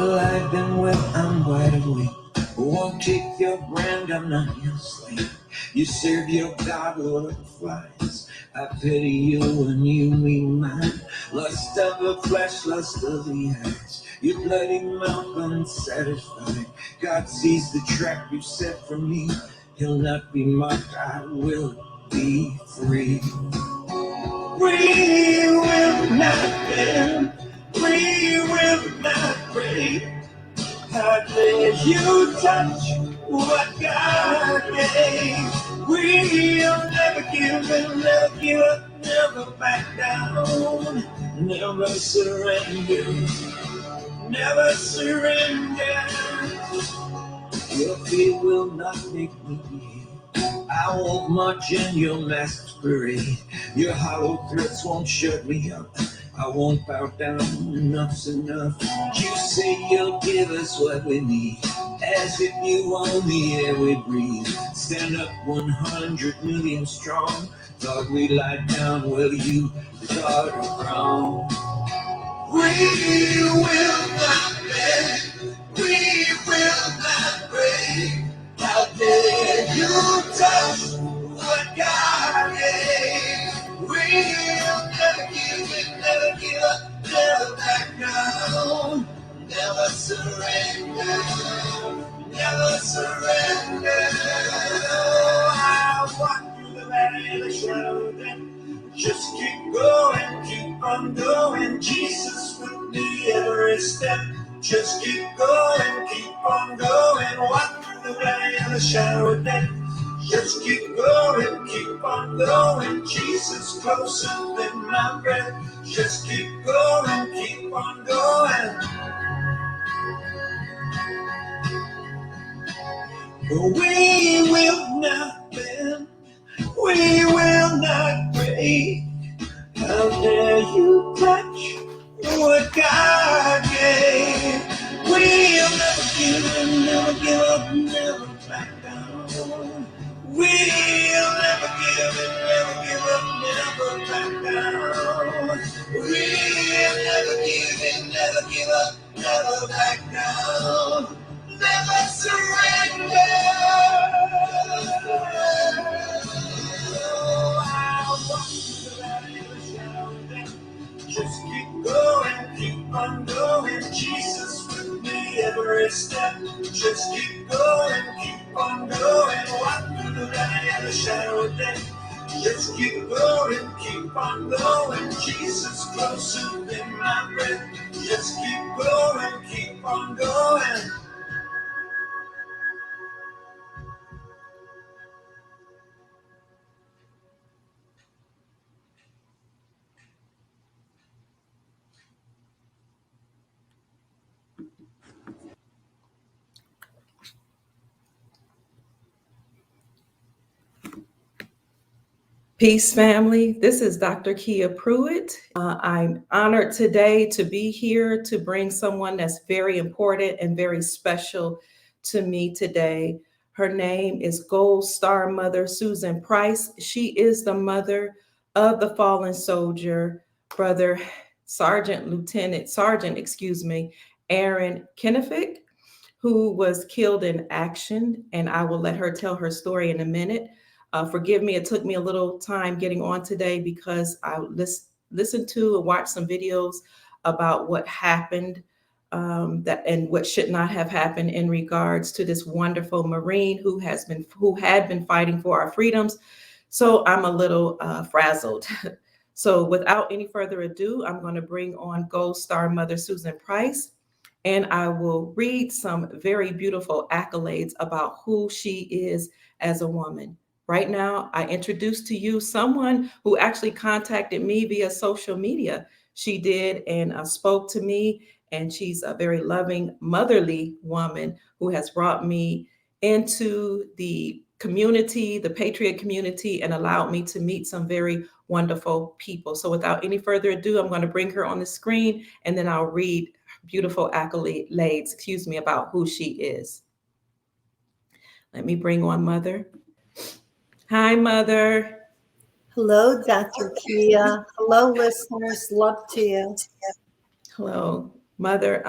alive and well, I'm wide awake. Won't take your brand, I'm not your slave. You serve your God, Lord of the flies. I pity you and you mean mine. Lust of the flesh, lust of the eyes. Your bloody mouth unsatisfied. God sees the trap you set for me. He'll not be mocked, I will be free. We will not bend. We will not break. How dare you touch what God gave? We'll never give in, never give up, never back down, never surrender, never surrender. Your fear will not make me behave. I won't march in your masquerade. Your hollow threats won't shut me up. I won't bow down, enough's enough. You say you'll give us what we need, as if you own the air we breathe. Stand up 100 million strong. Thought we lie down, well you, the God are wrong. We will not bend, we will not break. How dare you touch what God gave? We'll never give it, never give up, never back down, never surrender, never surrender. I'll walk through the valley of the shadow of death. Just keep going, keep on going. Jesus with me every step. Just keep going, keep on going. Walk through the valley of the shadow of death. Just keep going, keep on going. Jesus closer than my breath. Just keep going, keep on going. We will not bend, we will not break. How dare you touch what God gave? We'll never give in, never give up, never back down. We'll never give in, never give up, never back down. We'll never give in, never give up, never back down. Never surrender. Just keep going, keep on going. Jesus with me every step. Just keep going, keep on going. Walk through the valley of the shadow of death. Just keep going, keep on going. Jesus closer than my breath. Just keep going, keep on going. Peace, family. This is Dr. Kia Pruitt. I'm honored today to be here to bring someone that's very important and very special to me today. Her name is Gold Star Mother Susan Price. She is the mother of the fallen soldier, Brother Sergeant, Aaron Kenefick, who was killed in action. And I will let her tell her story in a minute. Forgive me, it took me a little time getting on today because I listened to and watched some videos about what happened that and what should not have happened in regards to this wonderful Marine who had been fighting for our freedoms. So I'm a little frazzled. So without any further ado, I'm going to bring on Gold Star Mother Susan Price, and I will read some very beautiful accolades about who she is as a woman. Right now, I introduce to you someone who actually contacted me via social media. She did and spoke to me, and she's a very loving, motherly woman who has brought me into the community, the Patriot community, and allowed me to meet some very wonderful people. So without any further ado, I'm going to bring her on the screen, and then I'll read beautiful accolades, about who she is. Let me bring on Mother. Hi, Mother. Hello, Dr. Kia. Hello, listeners. Love to you. Hello, Mother.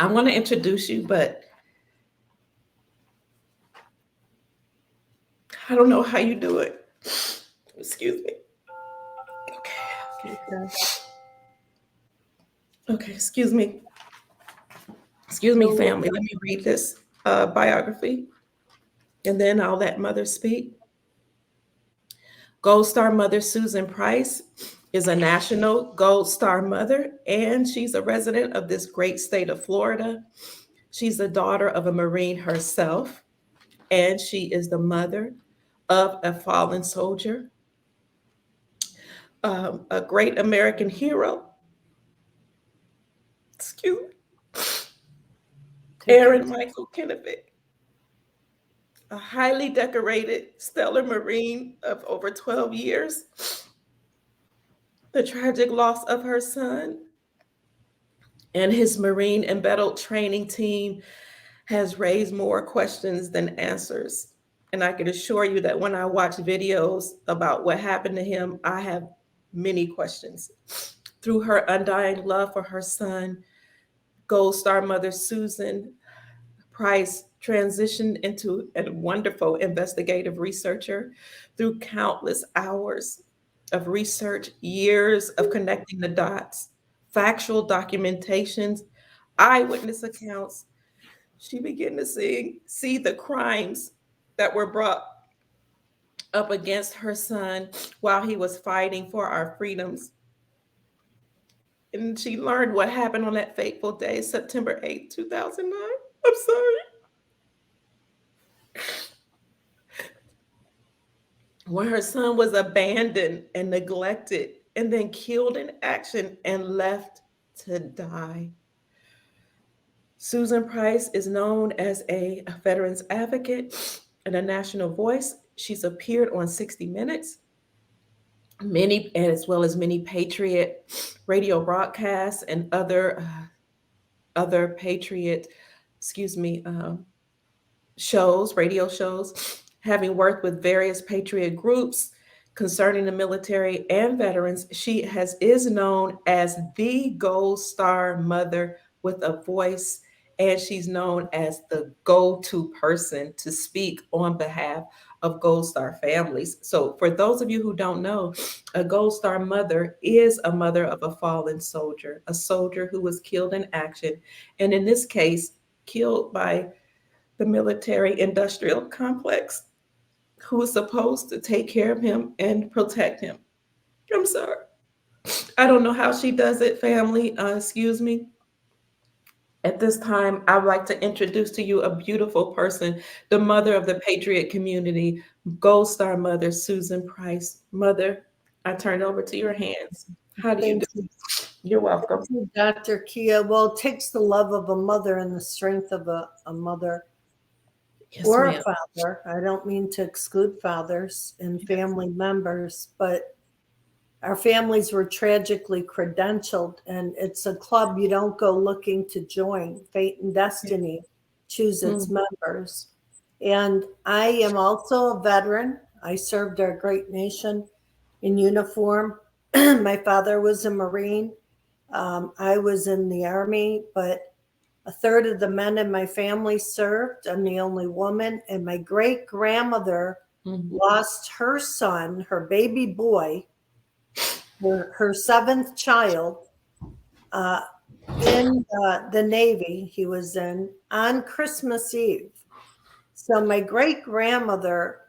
I want to introduce you, but I don't know how you do it. Excuse me. Okay. Okay. Okay, excuse me. Excuse me, So, family. Let me read this biography, and then I'll let Mother speak. Gold Star Mother Susan Price is a national Gold Star mother, and she's a resident of this great state of Florida. She's the daughter of a Marine herself, and she is the mother of a fallen soldier, a great American hero. Excuse me, take your Aaron Michael Kennevick, a highly decorated stellar Marine of over 12 years. The tragic loss of her son and his Marine embattled training team has raised more questions than answers. And I can assure you that when I watch videos about what happened to him, I have many questions. Through her undying love for her son, Gold Star mother Susan Price transitioned into a wonderful investigative researcher through countless hours of research, years of connecting the dots, factual documentations, eyewitness accounts. She began to see the crimes that were brought up against her son while he was fighting for our freedoms. And she learned what happened on that fateful day, September 8th, 2009. I'm sorry. When her son was abandoned and neglected and then killed in action and left to die. Susan Price is known as a veterans advocate and a national voice. She's appeared on 60 Minutes, many as well as many Patriot radio broadcasts and other Patriot, excuse me, shows, radio shows, having worked with various patriot groups concerning the military and veterans. She is known as the Gold Star mother with a voice, and she's known as the go-to person to speak on behalf of Gold Star families. So for those of you who don't know, a Gold Star mother is a mother of a fallen soldier, a soldier who was killed in action, and in this case, killed by the military industrial complex who was supposed to take care of him and protect him. I'm sorry. I don't know how she does it, family. Excuse me. At this time, I'd like to introduce to you a beautiful person, the mother of the Patriot community, Gold Star mother, Susan Price. Mother, I turn it over to your hands. How do you do? thank you. You're welcome. Thank you, Dr. Kia. Well, it takes the love of a mother and the strength of a mother Yes, or ma'am. a father. I don't mean to exclude fathers and family members, but our families were tragically credentialed, and it's a club you don't go looking to join. Fate and destiny choose its members. And I am also a veteran. I served our great nation in uniform. My father was a Marine. I was in the Army, but a third of the men in my family served. I'm the only woman. And my great grandmother lost her son, her baby boy, her seventh child, in the Navy he was in on Christmas Eve. So my great grandmother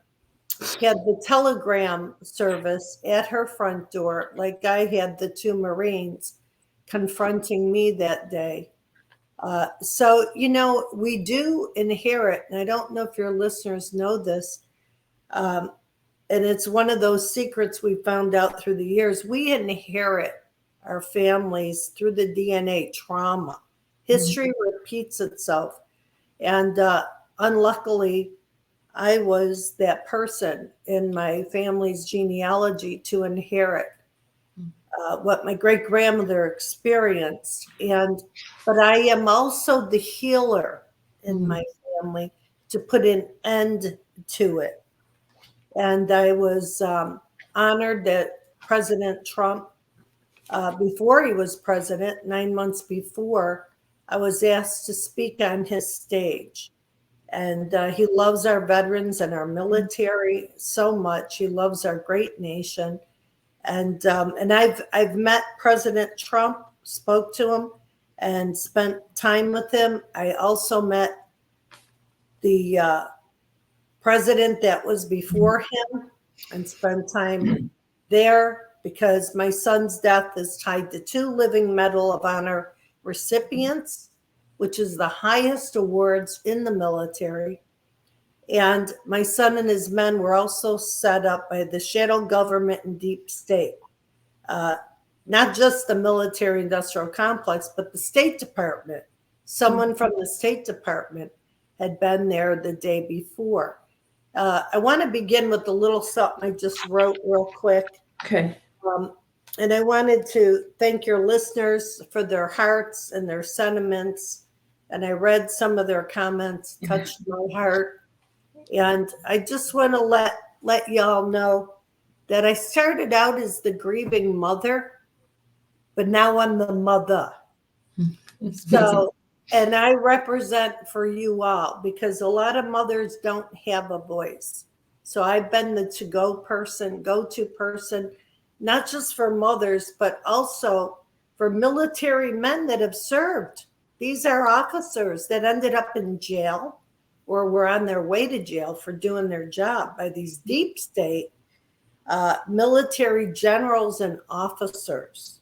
had the telegram service at her front door, like I had the two Marines confronting me that day. So, we do inherit, and I don't know if your listeners know this, and it's one of those secrets we found out through the years. We inherit our families through the DNA trauma. History repeats itself. And unluckily, I was that person in my family's genealogy to inherit what my great grandmother experienced. But I am also the healer in my family to put an end to it. And I was honored that President Trump, before he was president, 9 months before, I was asked to speak on his stage. And he loves our veterans and our military so much. He loves our great nation. And I've met President Trump, spoke to him, and spent time with him. I also met the president that was before him and spent time there because my son's death is tied to 2 Living Medal of Honor recipients, which is the highest awards in the military. And my son and his men were also set up by the shadow government and deep state. Not just the military industrial complex, but the State Department. Someone from the State Department had been there the day before. I want to begin with a little something I just wrote real quick. Okay. And I wanted to thank your listeners for their hearts and their sentiments. And I read some of their comments, touched my heart. And I just want to let y'all know that I started out as the grieving mother, but now I'm the mother. So, and I represent for you all because a lot of mothers don't have a voice. So I've been the to-go person, go-to person, not just for mothers, but also for military men that have served. These are officers that ended up in jail or were on their way to jail for doing their job by these deep state military generals and officers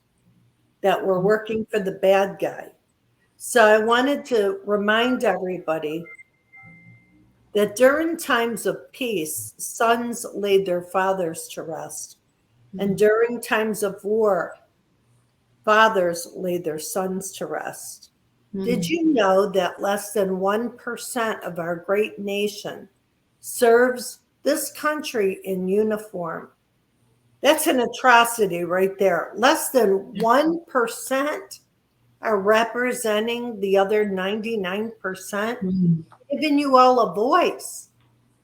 that were working for the bad guy. So I wanted to remind everybody that during times of peace, sons laid their fathers to rest. And during times of war, fathers laid their sons to rest. Did you know that less than 1% of our great nation serves this country in uniform? That's an atrocity right there. Less than 1% are representing the other 99%, giving you all a voice.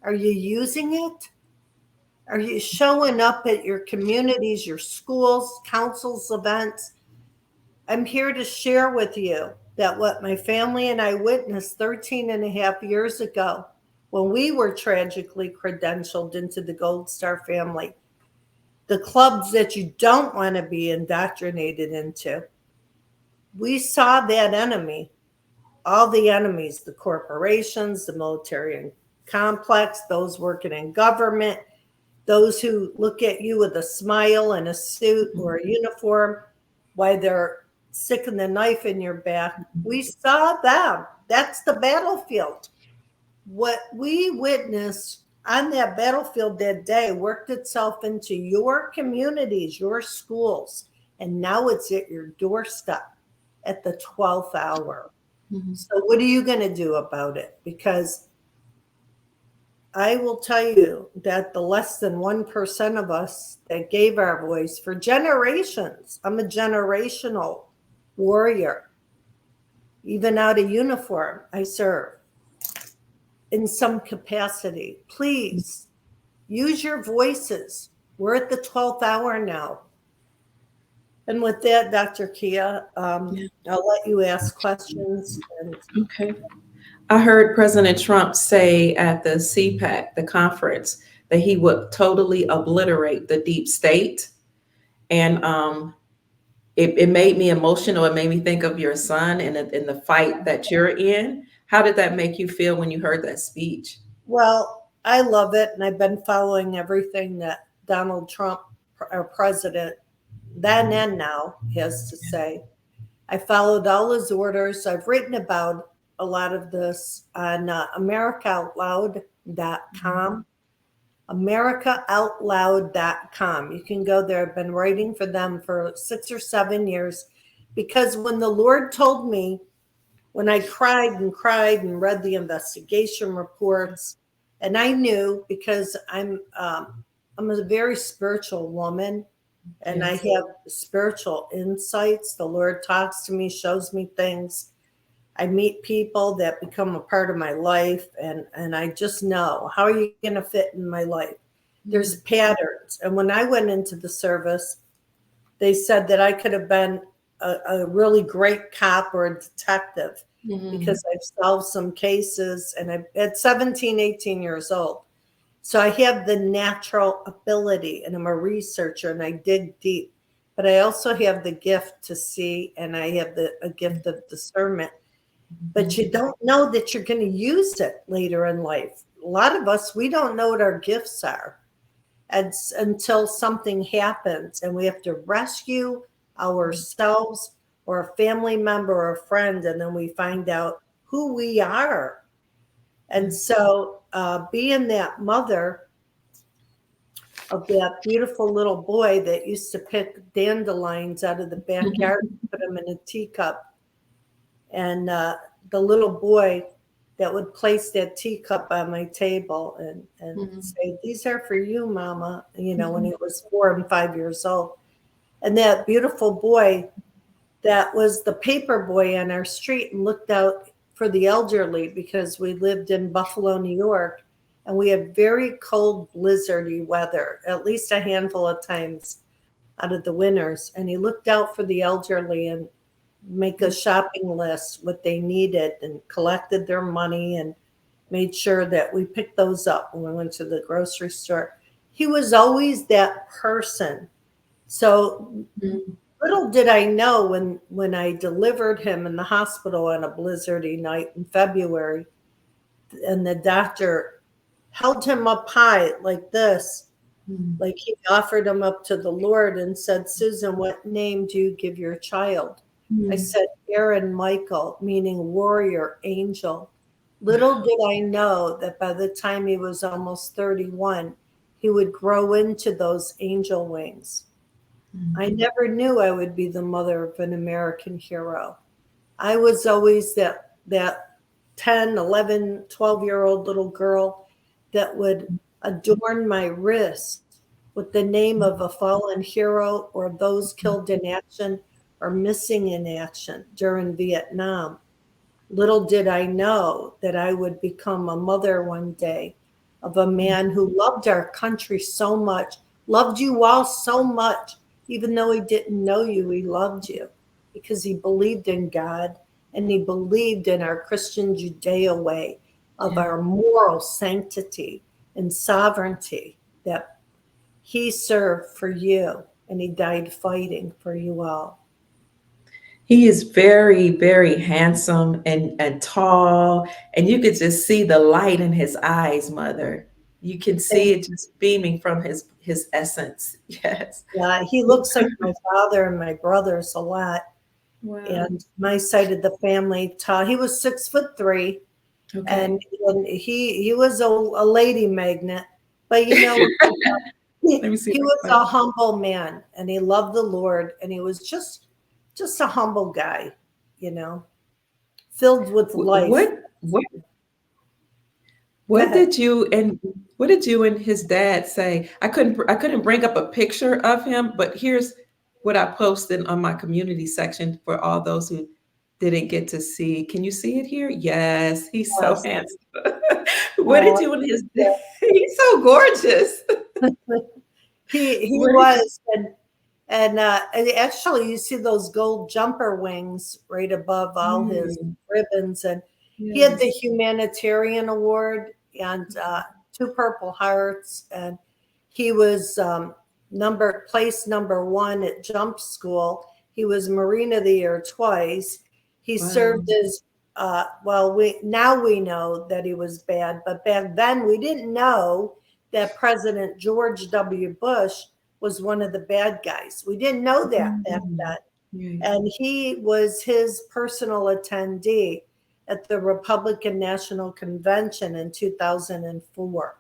Are you using it? Are you showing up at your communities, your schools, councils, events? I'm here to share with you that what my family and I witnessed 13 and a half years ago when we were tragically credentialed into the Gold Star family, the clubs that you don't want to be indoctrinated into. We saw that enemy, all the enemies, the corporations, the military complex, those working in government, those who look at you with a smile and a suit or a uniform while they're sticking the knife in your back. We saw them. That's the battlefield. What we witnessed on that battlefield that day worked itself into your communities, your schools, and now it's at your doorstep at the 12th hour. So what are you going to do about it? Because I will tell you that the less than 1% of us that gave our voice for generations, I'm a generational warrior. Even out of uniform, I serve in some capacity. Please use your voices. We're at the 12th hour now. And with that, Dr. Kia, I'll let you ask questions. Okay. I heard President Trump say at the CPAC, the conference, that he would totally obliterate the deep state. And it made me emotional. It made me think of your son and in the fight that you're in. How did that make you feel when you heard that speech? Well, I love it. And I've been following everything that Donald Trump, our president, then and now, has to say. I followed all his orders. I've written about a lot of this on AmericaOutloud.com. AmericaOutloud.com. You can go there. I've been writing for them for 6 or 7 years because when the Lord told me, when I cried and read the investigation reports, and I knew because I'm a very spiritual woman and I have spiritual insights. The Lord talks to me, shows me things. I meet people that become a part of my life, and I just know, how are you going to fit in my life? There's patterns. And when I went into the service, they said that I could have been a really great cop or a detective Mhm. because I've solved some cases and I'm at 17, 18 years old. So I have the natural ability and I'm a researcher and I dig deep, but I also have the gift to see and I have a gift of discernment. But you don't know that you're going to use it later in life. A lot of us, we don't know what our gifts are until something happens and we have to rescue ourselves or a family member or a friend, and then we find out who we are. And so, being that mother of that beautiful little boy that used to pick dandelions out of the backyard and put them in a teacup, and the little boy that would place that teacup on my table and say, "These are for you, Mama," when he was 4 and 5 years old. And that beautiful boy that was the paper boy on our street and looked out for the elderly because we lived in Buffalo, New York, and we had very cold, blizzardy weather, at least a handful of times out of the winters. And he looked out for the elderly and make a shopping list, what they needed, and collected their money and made sure that we picked those up when we went to the grocery store. He was always that person. So little did I know when I delivered him in the hospital on a blizzardy night in February, and the doctor held him up high like this, like he offered him up to the Lord and said, "Susan, what name do you give your child?" I said, "Aaron Michael," meaning warrior angel. Little did I know that by the time he was almost 31, he would grow into those angel wings. I never knew I would be the mother of an American hero. I was always that 10, 11, 12-year-old little girl that would adorn my wrist with the name of a fallen hero or those killed in action or missing in action during Vietnam. Little did I know that I would become a mother one day of a man who loved our country so much, loved you all so much, even though he didn't know you, he loved you because he believed in God and he believed in our Christian Judeo way of our moral sanctity and sovereignty, that he served for you and he died fighting for you all. He is very, very handsome and tall, and you could just see the light in his eyes, Mother. You can see it just beaming from his essence. Yes. Yeah, he looks like my father and my brothers a lot. Wow. And my side of the family, he was 6'3", Okay. and he was a lady magnet. But he Let me see. was a humble man, and he loved the Lord, and he was just a humble guy, filled with life. What did you and his dad say? I couldn't bring up a picture of him, but here's what I posted on my community section for all those who didn't get to see. Can you see it here? Yes, he's so handsome. What did you and his dad? He's so gorgeous. He was, and actually, you see those gold jumper wings right above all his ribbons, and he had the humanitarian award and 2 Purple Hearts, and he was placed number 1 at jump school. He was Marine of the Year twice. He served as we know that he was bad, but back then we didn't know that President George W. Bush was one of the bad guys. We didn't know that back then. And he was his personal attendee at the Republican National Convention in 2004.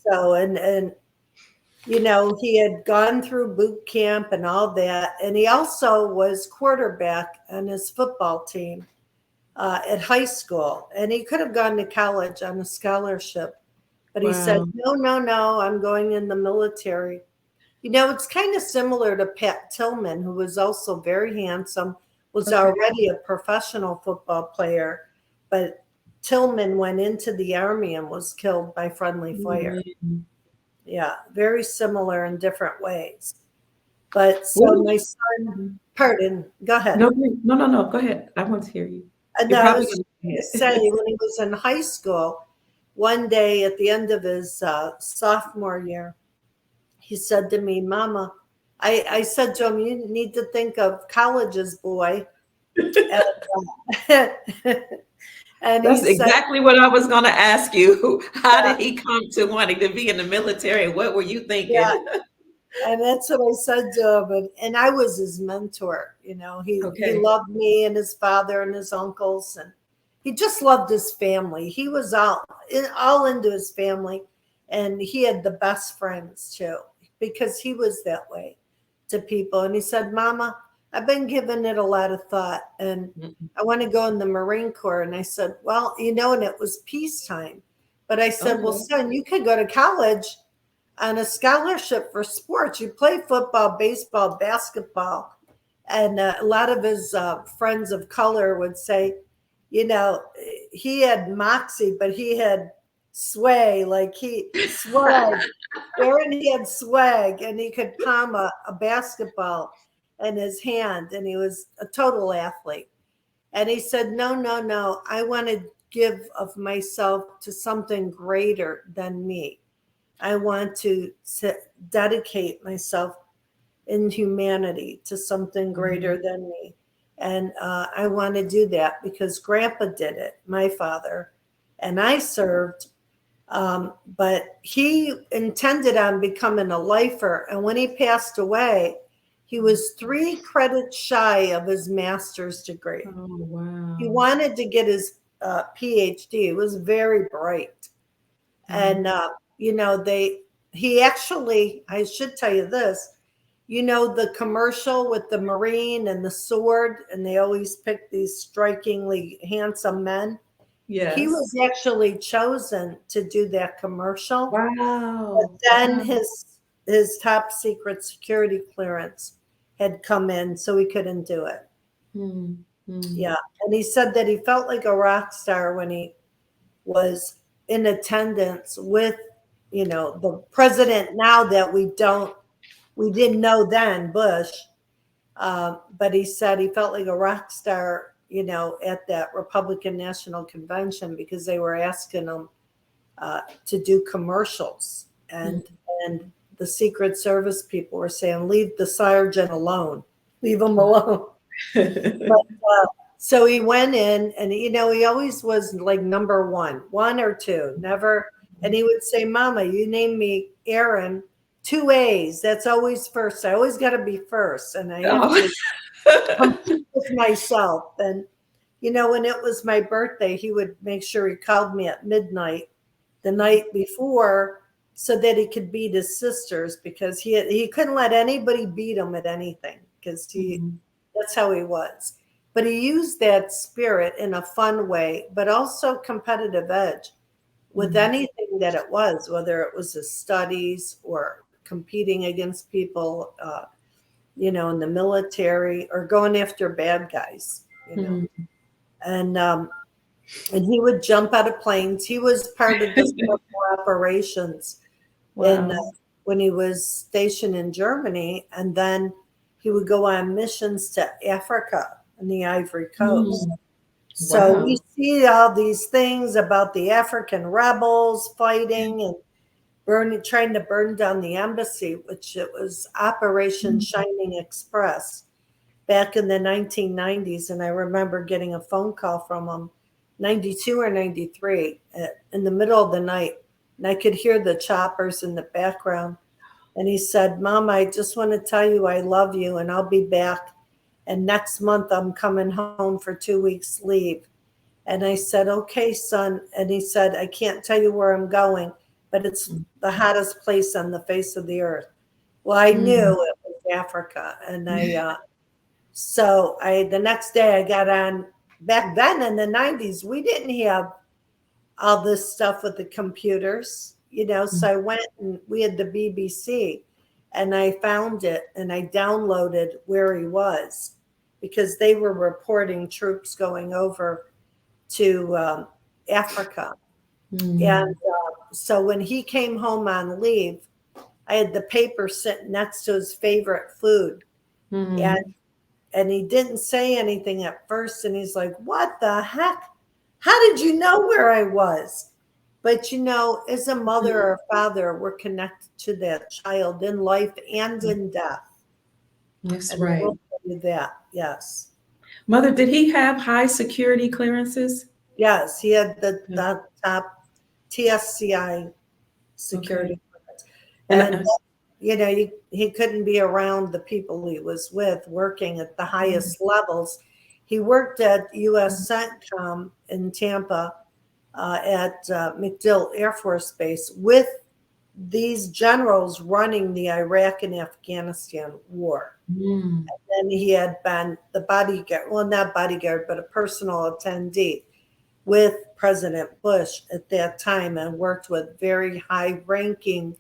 So, and he had gone through boot camp and all that. And he also was quarterback on his football team at high school. And he could have gone to college on a scholarship. But he said, no, I'm going in the military. It's kind of similar to Pat Tillman, who was also very handsome, was already a professional football player, but Tillman went into the Army and was killed by friendly fire. Yeah, very similar in different ways. But What so did my you- son, pardon, go ahead. no. Go ahead. I want to hear you. And You're I probably was going going to to say, say it. when he was in high school, one day at the end of his sophomore year, he said to me, Mama, I said to him, you need to think of colleges, boy. And, and he That's said, exactly what I was going to ask you. How yeah, did he come to wanting to be in the military? What were you yeah. thinking? And that's what I said to him. And I was his mentor. You know, he Okay. loved me and his father and his uncles. And he just loved his family. He was all into his family. And he had the best friends too, because he was that way to people. And he said, Mama, I've been giving it a lot of thought. And I want to go in the Marine Corps. And I said, well, you know, and it was peacetime. But I said, well, Okay. son, you could go to college on a scholarship for sports. You play football, baseball, basketball. And a lot of his friends of color would say, you know, he had moxie, but he had sway. Like he swag. Aaron, he had swag, and he could palm a basketball in his hand, and he was a total athlete. And he said, no, no, no, I want to give of myself to something greater than me. I want to dedicate myself in humanity to something greater than me. And I want to do that because Grandpa did it, my father, and I served. But he intended on becoming a lifer. And when he passed away, he was 3 credits shy of his master's degree. Oh, wow. He wanted to get his PhD. He was very bright. And you know, he actually, I should tell you this, you know, the commercial with the Marine and the sword, and they always pick these strikingly handsome men. Yes. He was actually chosen to do that commercial. Wow. But then Wow. his top secret security clearance had come in, so he couldn't do it. Yeah. And he said that he felt like a rock star when he was in attendance with, you know, the president now that we didn't know then, Bush. But he said he felt like a rock star, you know, at that Republican National Convention because they were asking him to do commercials, and the Secret Service people were saying, "Leave the sergeant alone, leave him alone." But, so he went in, and you know, he always was like number one or two, never. And he would say, "Mama, you named me Aaron, 2 A's. That's always first. I always got to be first, and I have to compete with myself." And you know, when it was my birthday, he would make sure he called me at midnight the night before so that he could beat his sisters, because he couldn't let anybody beat him at anything, because that's how he was. But he used that spirit in a fun way, but also competitive edge with anything that it was, whether it was his studies or competing against people, you know, in the military, or going after bad guys, you know. And he would jump out of planes. He was part of the special operations in when he was stationed in Germany, and then he would go on missions to Africa and the Ivory Coast. So we see all these things about the African rebels fighting and trying to burn down the embassy, which it was Operation Shining Express back in the 1990s. And I remember getting a phone call from him, 92 or 93, in the middle of the night. And I could hear the choppers in the background. And he said, "Mom, I just want to tell you I love you, and I'll be back. And next month I'm coming home for 2 weeks leave." And I said, "Okay, son." And he said, "I can't tell you where I'm going, but it's the hottest place on the face of the earth." Well, I knew it was Africa. And the next day I got on. Back then in the 90s, we didn't have all this stuff with the computers, you know. So I went, and we had the BBC, and I found it, and I downloaded where he was, because they were reporting troops going over to Africa. And so when he came home on leave, I had the paper sitting next to his favorite food. Mhm. And he didn't say anything at first. And he's like, what the heck? How did you know where I was? But, as a mother or father, we're connected to that child in life and in death. That's And I right. will tell you that. Yes. Mother, did he have high security clearances? Yes. He had the Yeah. top TSCI Okay. security clearance. And And, he couldn't be around the people he was with working at the highest levels. He worked at U.S. CENTCOM in Tampa at MacDill Air Force Base with these generals running the Iraq and Afghanistan war. Mm. And he had been the bodyguard, well, not bodyguard, but a personal attendee with President Bush at that time, and worked with very high ranking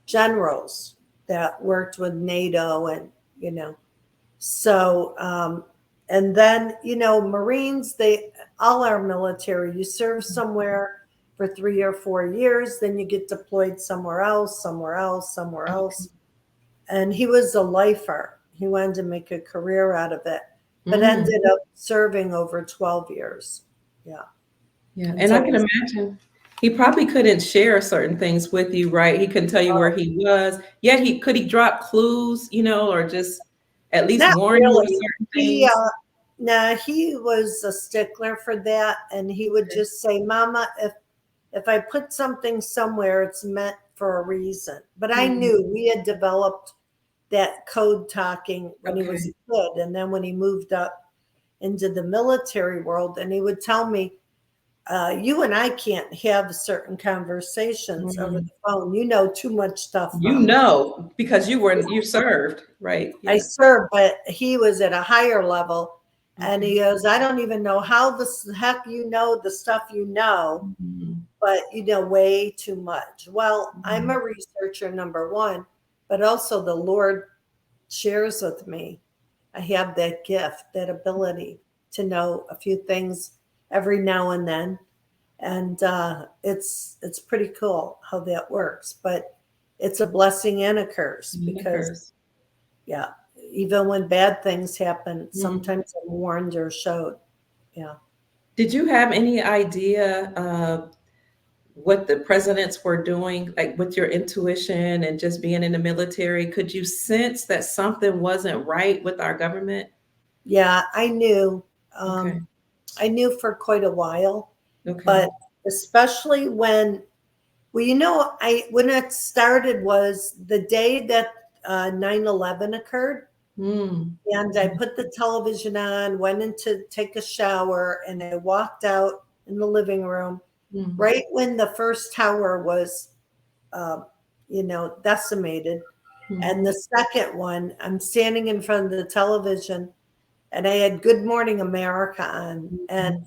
generals that worked with NATO and, so, and then, Marines, all our military, you serve somewhere for 3 or 4 years, then you get deployed somewhere else, somewhere else, somewhere else. And he was a lifer. He wanted to make a career out of it, but ended up serving over 12 years. Yeah. Yeah. And I can imagine he probably couldn't share certain things with you, right? He couldn't tell you where he was. Yet could he drop clues, or just at least Not warn you of really. certain He, things? he was a stickler for that, and he would just say, "Mama, if I put something somewhere, it's meant for a reason." But I knew we had developed that code talking when he was a kid, and then when he moved up into the military world, and he would tell me, "You and I can't have certain conversations over the phone. You know too much stuff, Mama." Because you served, right? I Yeah. served, but he was at a higher level. And he goes, "I don't even know how the heck you know the stuff you know, but you know way too much." Well, I'm a researcher, number one, but also the Lord shares with me. I have that gift, that ability to know a few things every now and then. And it's pretty cool how that works. But it's a blessing and a curse because, yeah, even when bad things happen, sometimes I'm warned or showed. Yeah. Did you have any idea what the presidents were doing, like with your intuition and just being in the military? Could you sense that something wasn't right with our government? Yeah, I knew. Okay. I knew for quite a while, Okay. but especially when, well, when it started was the day that 9/11 occurred. And I put the television on, went in to take a shower, and I walked out in the living room right when the first tower was, decimated. And the second one, I'm standing in front of the television, and I had Good Morning America on. And,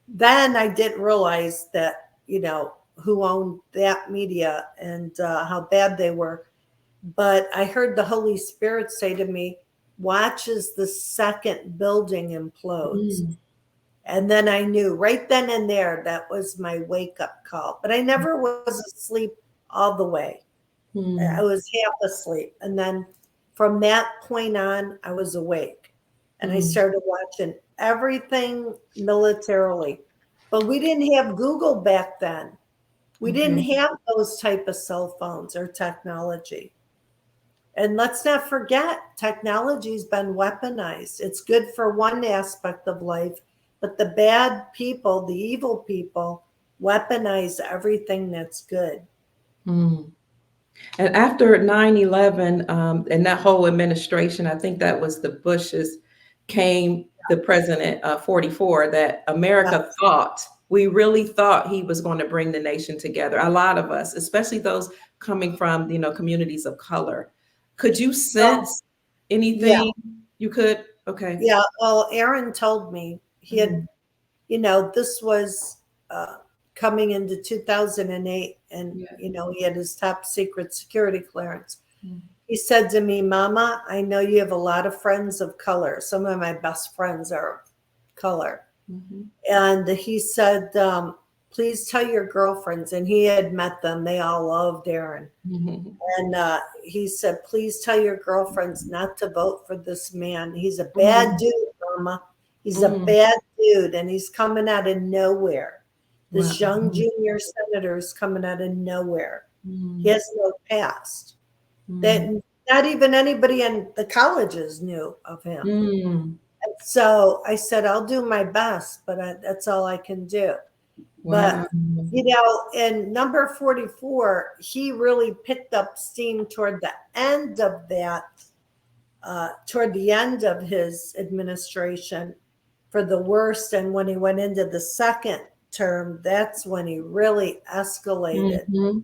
then I didn't realize that, who owned that media and how bad they were. But I heard the Holy Spirit say to me, "Watch as the second building implodes." And then I knew right then and there that was my wake up call. But I never was asleep all the way. I was half asleep. And then from that point on, I was awake. And I started watching everything militarily. But we didn't have Google back then. We didn't have those type of cell phones or technology. And let's not forget, technology's been weaponized. It's good for one aspect of life, but the bad people, the evil people, weaponize everything that's good. And after 9/11, and that whole administration, I think that was the Bushes, came the president 44, that America we really thought he was going to bring the nation together. A lot of us, especially those coming from, communities of color. Could you sense Yeah. anything you could? Okay. Yeah. Well, Aaron told me he had, this was coming into 2008, and, he had his top secret security clearance. He said to me, "Mama, I know you have a lot of friends of color. Some of my best friends are of color." And he said, please tell your girlfriends. And he had met them. They all loved Aaron. Mhm. And he said, please tell your girlfriends not to vote for this man. He's a bad dude, Mama. He's a bad dude, and he's coming out of nowhere. This Wow. young junior senator is coming out of nowhere. Mm. He has no past. Mm. That not even anybody in the colleges knew of him. Mm. So I said, I'll do my best, but that's all I can do. Wow. But, you know, in number 44, he really picked up steam toward the end of that, toward the end of his administration for the worst. And when he went into the second term, that's when he really escalated. Mhm.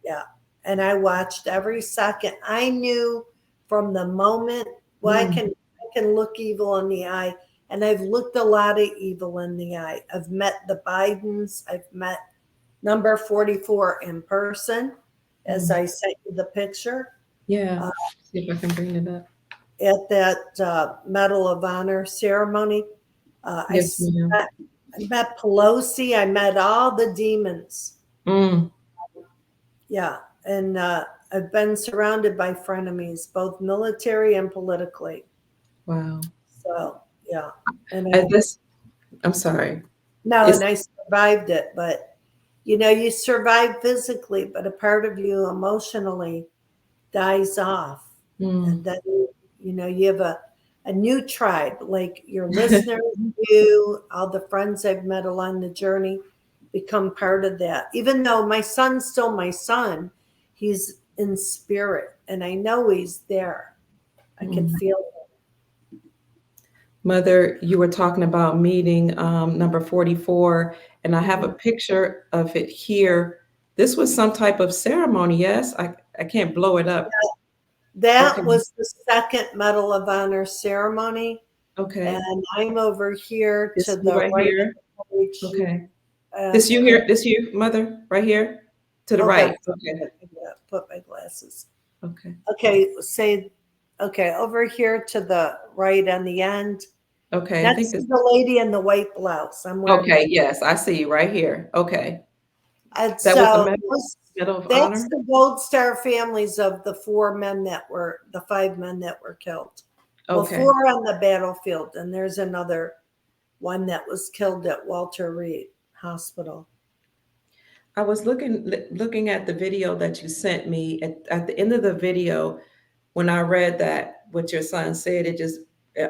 Yeah. And I watched every second. I knew from the moment, well, I can look evil in the eye. And I've looked a lot of evil in the eye. I've met the Bidens. I've met number 44 in person, as I sent you the picture. Yeah. See if I can bring it up. At that Medal of Honor ceremony. Yes, ma'am. I met Pelosi. I met all the demons. Mm. Yeah. And I've been surrounded by frenemies, both military and politically. Wow. So, yeah. And I'm sorry. no, and I survived it. But, you know, you survive physically, but a part of you emotionally dies off. And then, you know, you have a new tribe, like your listeners, you, all the friends I've met along the journey become part of that. Even though my son's still my son, he's in spirit, and I know he's there. I can feel it. Mother, you were talking about meeting number 44, and I have a picture of it here. This was some type of ceremony, yes? I can't blow it up. That was the second Medal of Honor ceremony. Okay. And I'm over here This to the right right here. of the page. Okay. This you here? This you, Mother, right here? To the right. Okay. Put my glasses. Okay. Okay, okay, over here to the right on the end. Okay. That's I think this. the lady in the white blouse. I'm wearing. Okay. Yes, I see you right here. Okay. And That so was the Medal of that's Honor. the Gold Star families of the 5 men that were killed. Okay. Well, 4 on the battlefield, and there's another one that was killed at Walter Reed Hospital. I was looking at the video that you sent me. At the end of the video, when I read that what your son said,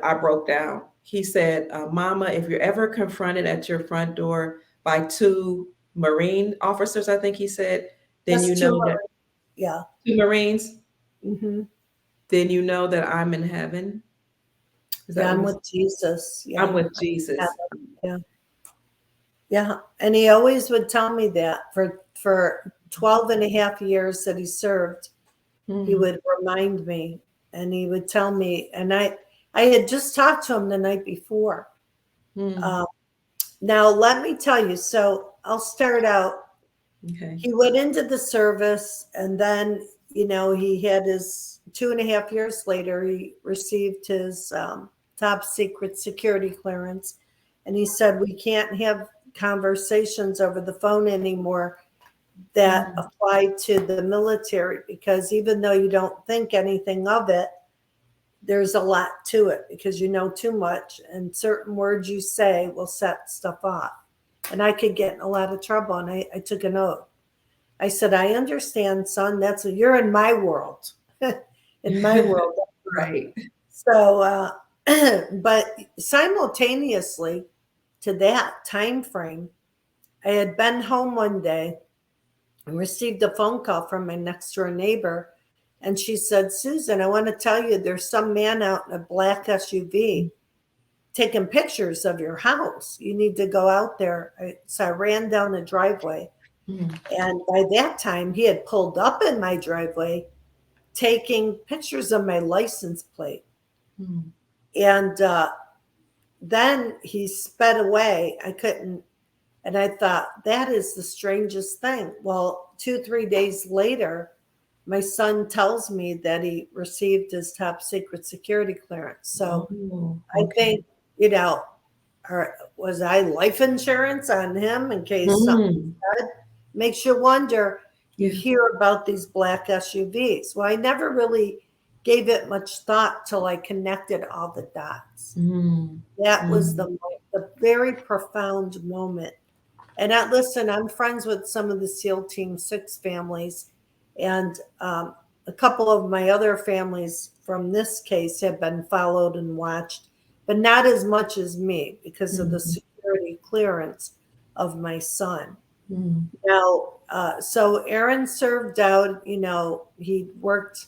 I broke down. He said, "Mama, if you're ever confronted at your front door by 2 Marine officers," I think he said, then Just you 2 know that Marines. Yeah. 2 Marines, Mm-hmm. then you know that I'm in heaven. Is that Yeah, I'm what with Jesus. Yeah. I'm with Jesus. Yeah. Yeah. And he always would tell me that for 12 and a half years that he served, he would remind me, and he would tell me, and I had just talked to him the night before. Now, let me tell you, so I'll start out. Okay. He went into the service, and then, you know, he had his 2.5 years later, he received his top secret security clearance. And he said, we can't have conversations over the phone anymore that apply to the military, because even though you don't think anything of it, there's a lot to it because you know too much, and certain words you say will set stuff off. And I could get in a lot of trouble, and I took an oath. I said, I understand, son. You're in my world. In my world. Right. So, but simultaneously to that time frame, I had been home one day and received a phone call from my next door neighbor. And she said, Susan, I want to tell you there's some man out in a black SUV taking pictures of your house. You need to go out there. So I ran down the driveway. And by that time, he had pulled up in my driveway, taking pictures of my license plate. And then he sped away. I couldn't. And I thought, that is the strangest thing. Well, 2-3 days later, my son tells me that he received his top secret security clearance. So I think, you know, was I life insurance on him in case something makes you wonder. You hear about these black SUVs. Well, I never really gave it much thought till I connected all the dots. That was the very profound moment. And listen, I'm friends with some of the SEAL Team 6 families, and a couple of my other families from this case have been followed and watched, but not as much as me because of the security clearance of my son. Now, so Aaron served out, he worked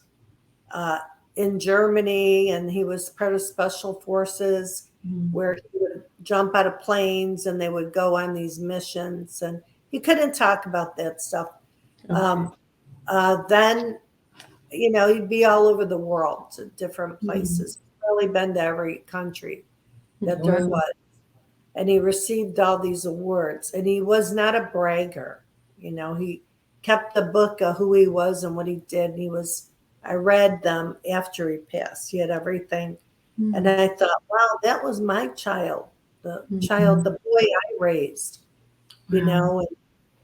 in Germany, and he was part of special forces where he would jump out of planes and they would go on these missions, and he couldn't talk about that stuff. Then, he'd be all over the world to different places. Probably been to every country that there was. And he received all these awards, and he was not a bragger. He kept the book of who he was and what he did. And I read them after he passed. He had everything. And I thought, wow, that was my child, the boy I raised, and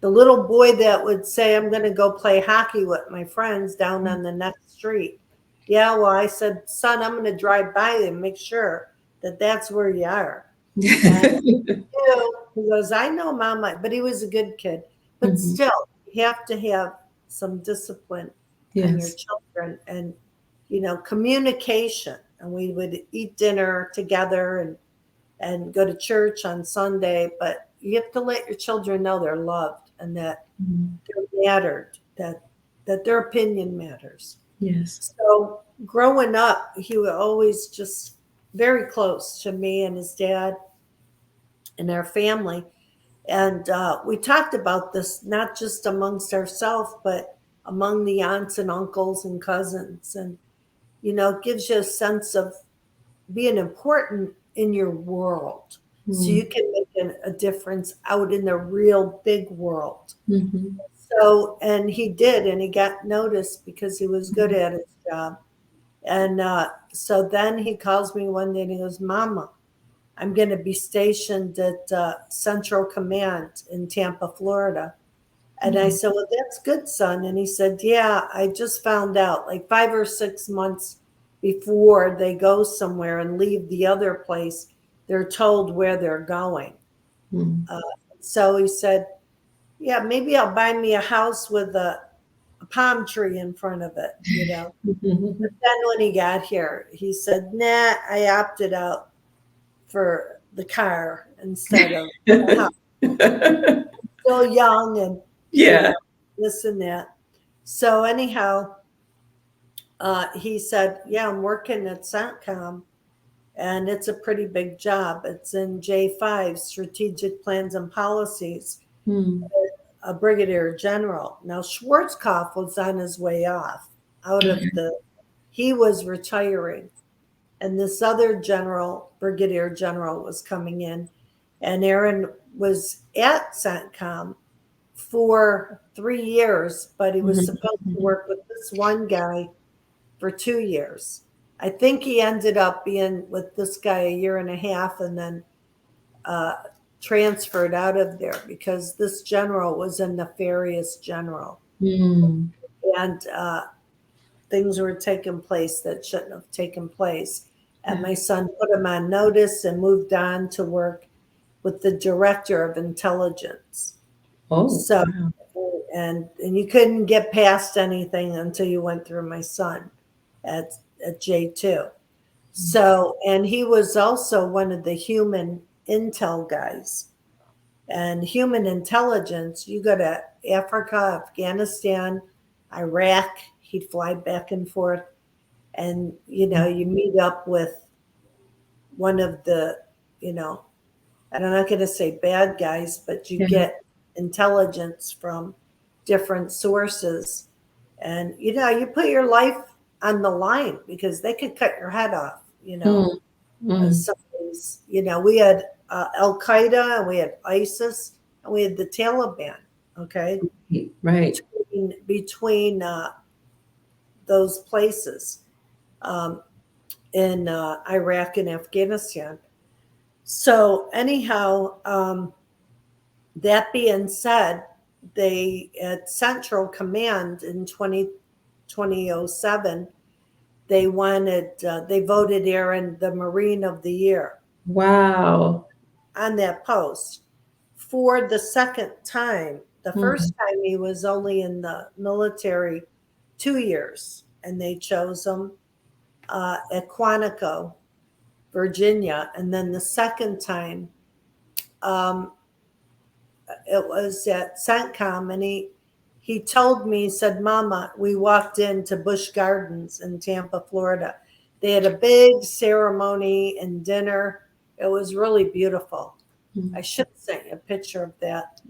the little boy that would say, I'm going to go play hockey with my friends down on the next street. Yeah, well, I said, son, I'm going to drive by and make sure that that's where you are. And, he goes, I know, Mama, but he was a good kid. But still, you have to have some discipline in your children and, communication. And we would eat dinner together and go to church on Sunday. But you have to let your children know they're loved and that they're mattered, that their opinion matters. Yes. So growing up, he was always just very close to me and his dad and our family. And we talked about this not just amongst ourselves, but among the aunts and uncles and cousins. And, it gives you a sense of being important in your world. So you can make a difference out in the real big world. So, and he did, and he got noticed because he was good at his job. And so then he calls me one day and he goes, Mama, I'm going to be stationed at Central Command in Tampa, Florida. And I said, well, that's good, son. And he said, yeah, I just found out like 5 or 6 months before they go somewhere and leave the other place, they're told where they're going. So he said, yeah, maybe I'll buy me a house with a palm tree in front of it, But then when he got here, he said, nah, I opted out for the car instead of the house. Still young and this and that. So anyhow, he said, yeah, I'm working at CENTCOM, and it's a pretty big job. It's in J5, Strategic Plans and Policies, a brigadier general. Now, Schwarzkopf was on his way off he was retiring. And this other brigadier general was coming in. And Aaron was at CENTCOM for 3 years, but he was supposed to work with this one guy for 2 years. I think he ended up being with this guy a year and a half and then transferred out of there because this general was a nefarious general. And things were taking place that shouldn't have taken place. And my son put him on notice and moved on to work with the director of intelligence. So, and you couldn't get past anything until you went through my son at J2. So, and he was also one of the human intel guys. And human intelligence, you go to Africa, Afghanistan, Iraq, he'd fly back and forth. And, you meet up with one of the, I'm not going to say bad guys, but you get intelligence from different sources. And, you put your life on the line because they could cut your head off, Some days, we had Al Qaeda and we had ISIS and we had the Taliban, okay? Right. Between those places in Iraq and Afghanistan. So anyhow, that being said, they at Central Command in 2007, they voted Aaron the Marine of the Year Wow. on that post for the second time. The Mhm. first time he was only in the military 2 years, and they chose him at Quantico, Virginia. And then the second time, um, it was at CENTCOM, and he told me, he said, Mama, we walked into Busch Gardens in Tampa, Florida. They had a big ceremony and dinner. It was really beautiful. I should have sent you a picture of that.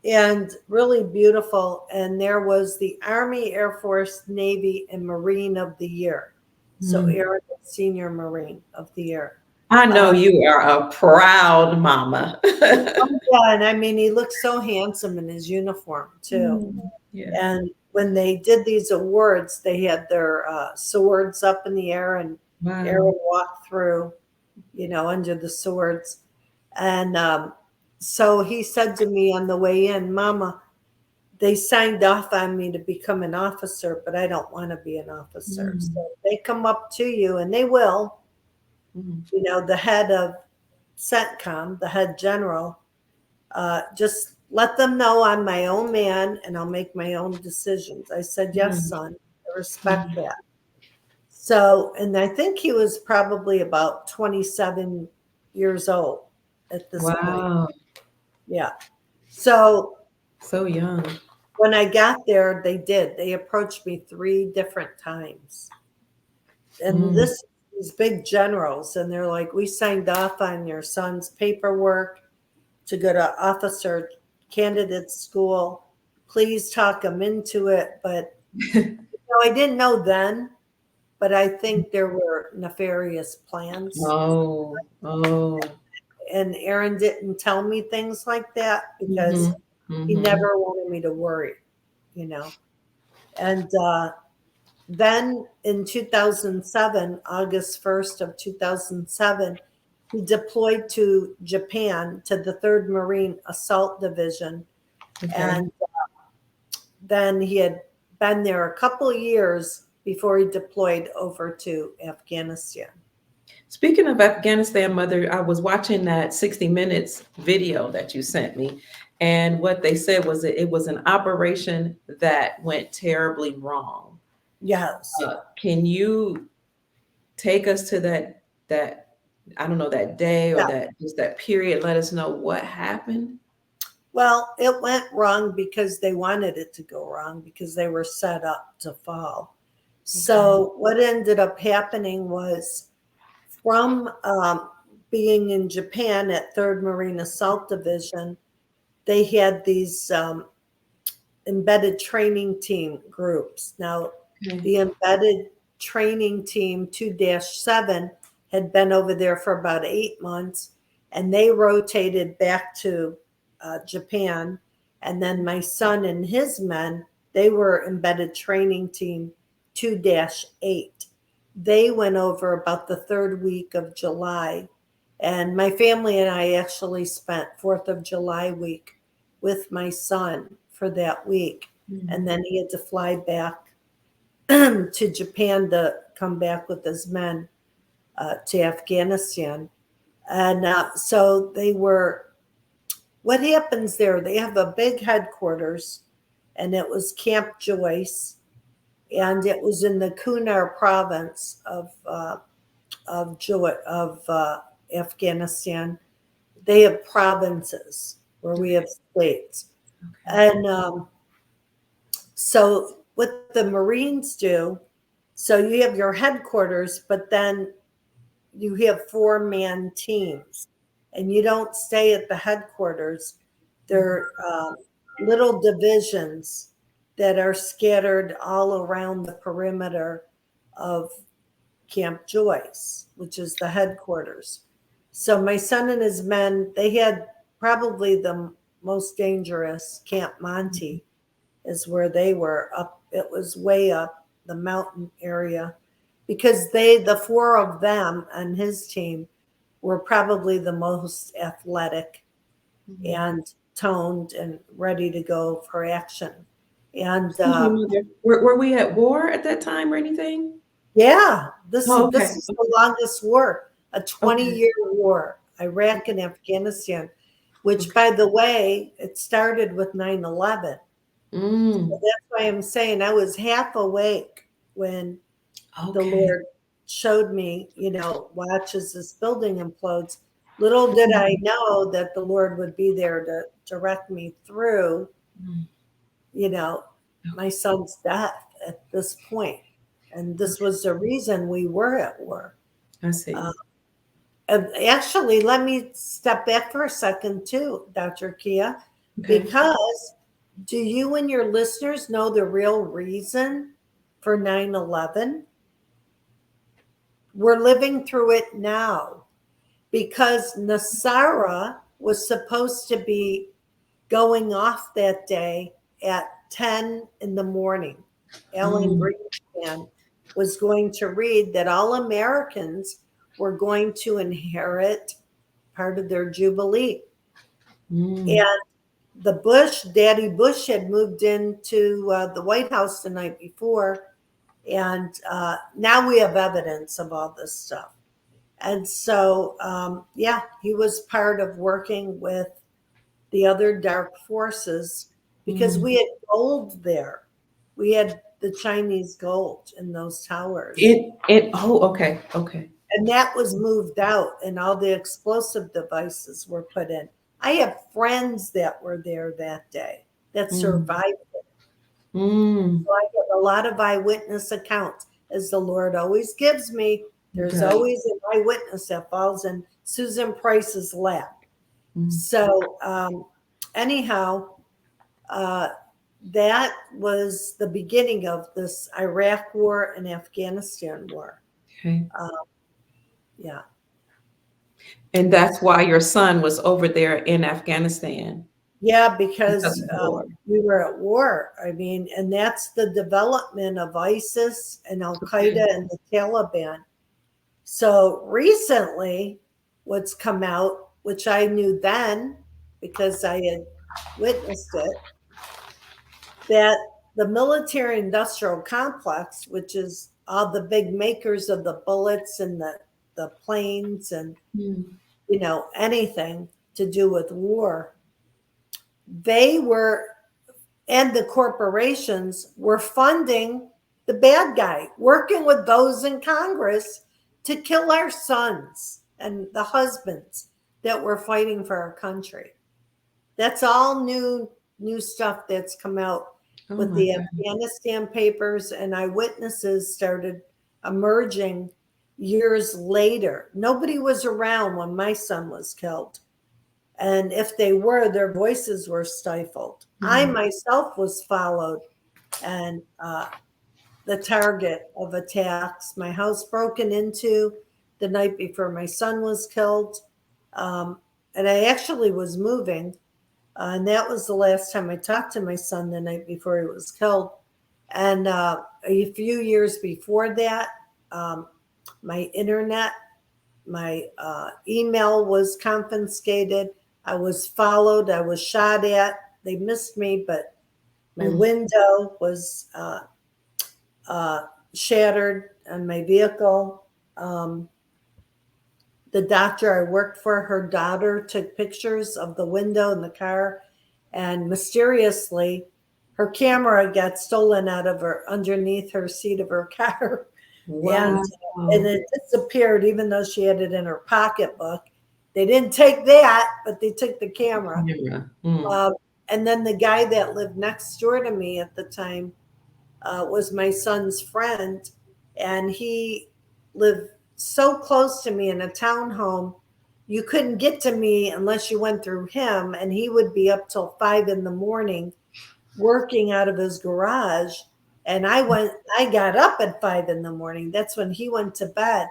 And really beautiful. And there was the Army, Air Force, Navy, and Marine of the Year. So Mm. Aaron was Senior Marine of the Year. I know you are a proud mama. Yeah, and I mean, he looked so handsome in his uniform too. Yeah. And when they did these awards, they had their swords up in the air, and Wow. Aaron walked through, under the swords. And so he said to me on the way in, Mama, they signed off on me to become an officer, but I don't want to be an officer. Mm. So they come up to you, and they will, the head of CENTCOM, the head general, just let them know I'm my own man and I'll make my own decisions. I said, yes, son, I respect that. So, and I think he was probably about 27 years old at this point. Wow. Yeah. So So young. when I got there, they approached me 3 different times. And these big generals, and they're like, we signed off on your son's paperwork to go to officer candidate school. Please talk him into it. But I didn't know then, but I think there were nefarious plans. Oh. And Aaron didn't tell me things like that because he never wanted me to worry, And then in 2007, August 1st of 2007, he deployed to Japan to the 3rd Marine Assault Division. Okay. And then he had been there a couple of years before he deployed over to Afghanistan. Speaking of Afghanistan, Mother, I was watching that 60 Minutes video that you sent me. And what they said was that it was an operation that went terribly wrong. Yes. Can you take us to that I don't know, that day or that period? Let us know what happened. Well, it went wrong because they wanted it to go wrong because they were set up to fall. So what ended up happening was from being in Japan at 3rd Marine Assault Division, they had these embedded training team groups. Now, the embedded training team 2-7 had been over there for about 8 months, and they rotated back to Japan. And then my son and his men, they were embedded training team 2-8. They went over about the 3rd week of July. And my family and I actually spent 4th of July week with my son for that week. And then he had to fly back to Japan to come back with his men to Afghanistan. And so what happens there, they have a big headquarters, and it was Camp Joyce, and it was in the Kunar province of Afghanistan. They have provinces where we have states. And so what the Marines do, so you have your headquarters, but then you have 4-man teams, and you don't stay at the headquarters. They're little divisions that are scattered all around the perimeter of Camp Joyce, which is the headquarters. So my son and his men, they had probably the most dangerous Camp Monte is where they were up. It was way up the mountain area because the 4 of them on his team, were probably the most athletic and toned and ready to go for action. And Excuse me, Mother. Were we at war at that time or anything? yeah, this Oh, this okay. is the longest war, a 20-year Okay. war, Iraq and Afghanistan, which, Okay. by the way, it started with 9/11. So Mm. that's why I'm saying I was half awake when the Okay. Lord showed me, watch as this building implodes. Little did I know that the Lord would be there to direct me through, Mm. you know, my son's death at this point. And this was the reason we were at war. I see. And actually, let me step back for a second too, Dr. Kia, Okay. because do you and your listeners know the real reason for 9/11? We're living through it now because Nasara was supposed to be going off that day at 10 in the morning. Alan Mm. Greenspan was going to read that all Americans were going to inherit part of their Jubilee. Mm. And Daddy Bush had moved into the White House the night before. And now we have evidence of all this stuff. And so, yeah, he was part of working with the other dark forces because Mm. we had gold there. We had the Chinese gold in those towers. Okay. Okay. And that was moved out, and all the explosive devices were put in. I have friends that were there that day that Mm. survived it. Mm. So I get a lot of eyewitness accounts, as the Lord always gives me. There's Okay. always an eyewitness that falls in Susan Price's lap. Mm. So, anyhow, that was the beginning of this Iraq war and Afghanistan war. Okay. Yeah. And that's why your son was over there in Afghanistan Yeah, because because of the war. we were at war. I mean, and that's the development of ISIS and Al Qaeda and the Taliban. So recently, what's come out, which I knew then because I had witnessed it, that the military industrial complex, which is all the big makers of the bullets and the planes and Mm. anything to do with war, they were, and the corporations were funding the bad guy, working with those in Congress to kill our sons and the husbands that were fighting for our country. That's all new stuff that's come out Oh with my the God. Afghanistan papers, and eyewitnesses started emerging years later. Nobody was around when my son was killed. And if they were, their voices were stifled. I myself was followed and the target of attacks. My house broken into the night before my son was killed. And I actually was moving. And that was the last time I talked to my son, the night before he was killed. And a few years before that, my internet, my email was confiscated. I was followed. I was shot at. They missed me, but my window was shattered on my vehicle. The doctor I worked for, her daughter took pictures of the window in the car, and mysteriously, her camera got stolen out of her underneath her seat of her car. Wow. And it disappeared, even though she had it in her pocketbook. They didn't take that, but they took the camera. And then the guy that lived next door to me at the time was my son's friend, and he lived so close to me in a townhome. You couldn't get to me unless you went through him, and he would be up till 5 in the morning working out of his garage. And I got up at 5 in the morning. That's when he went to bed.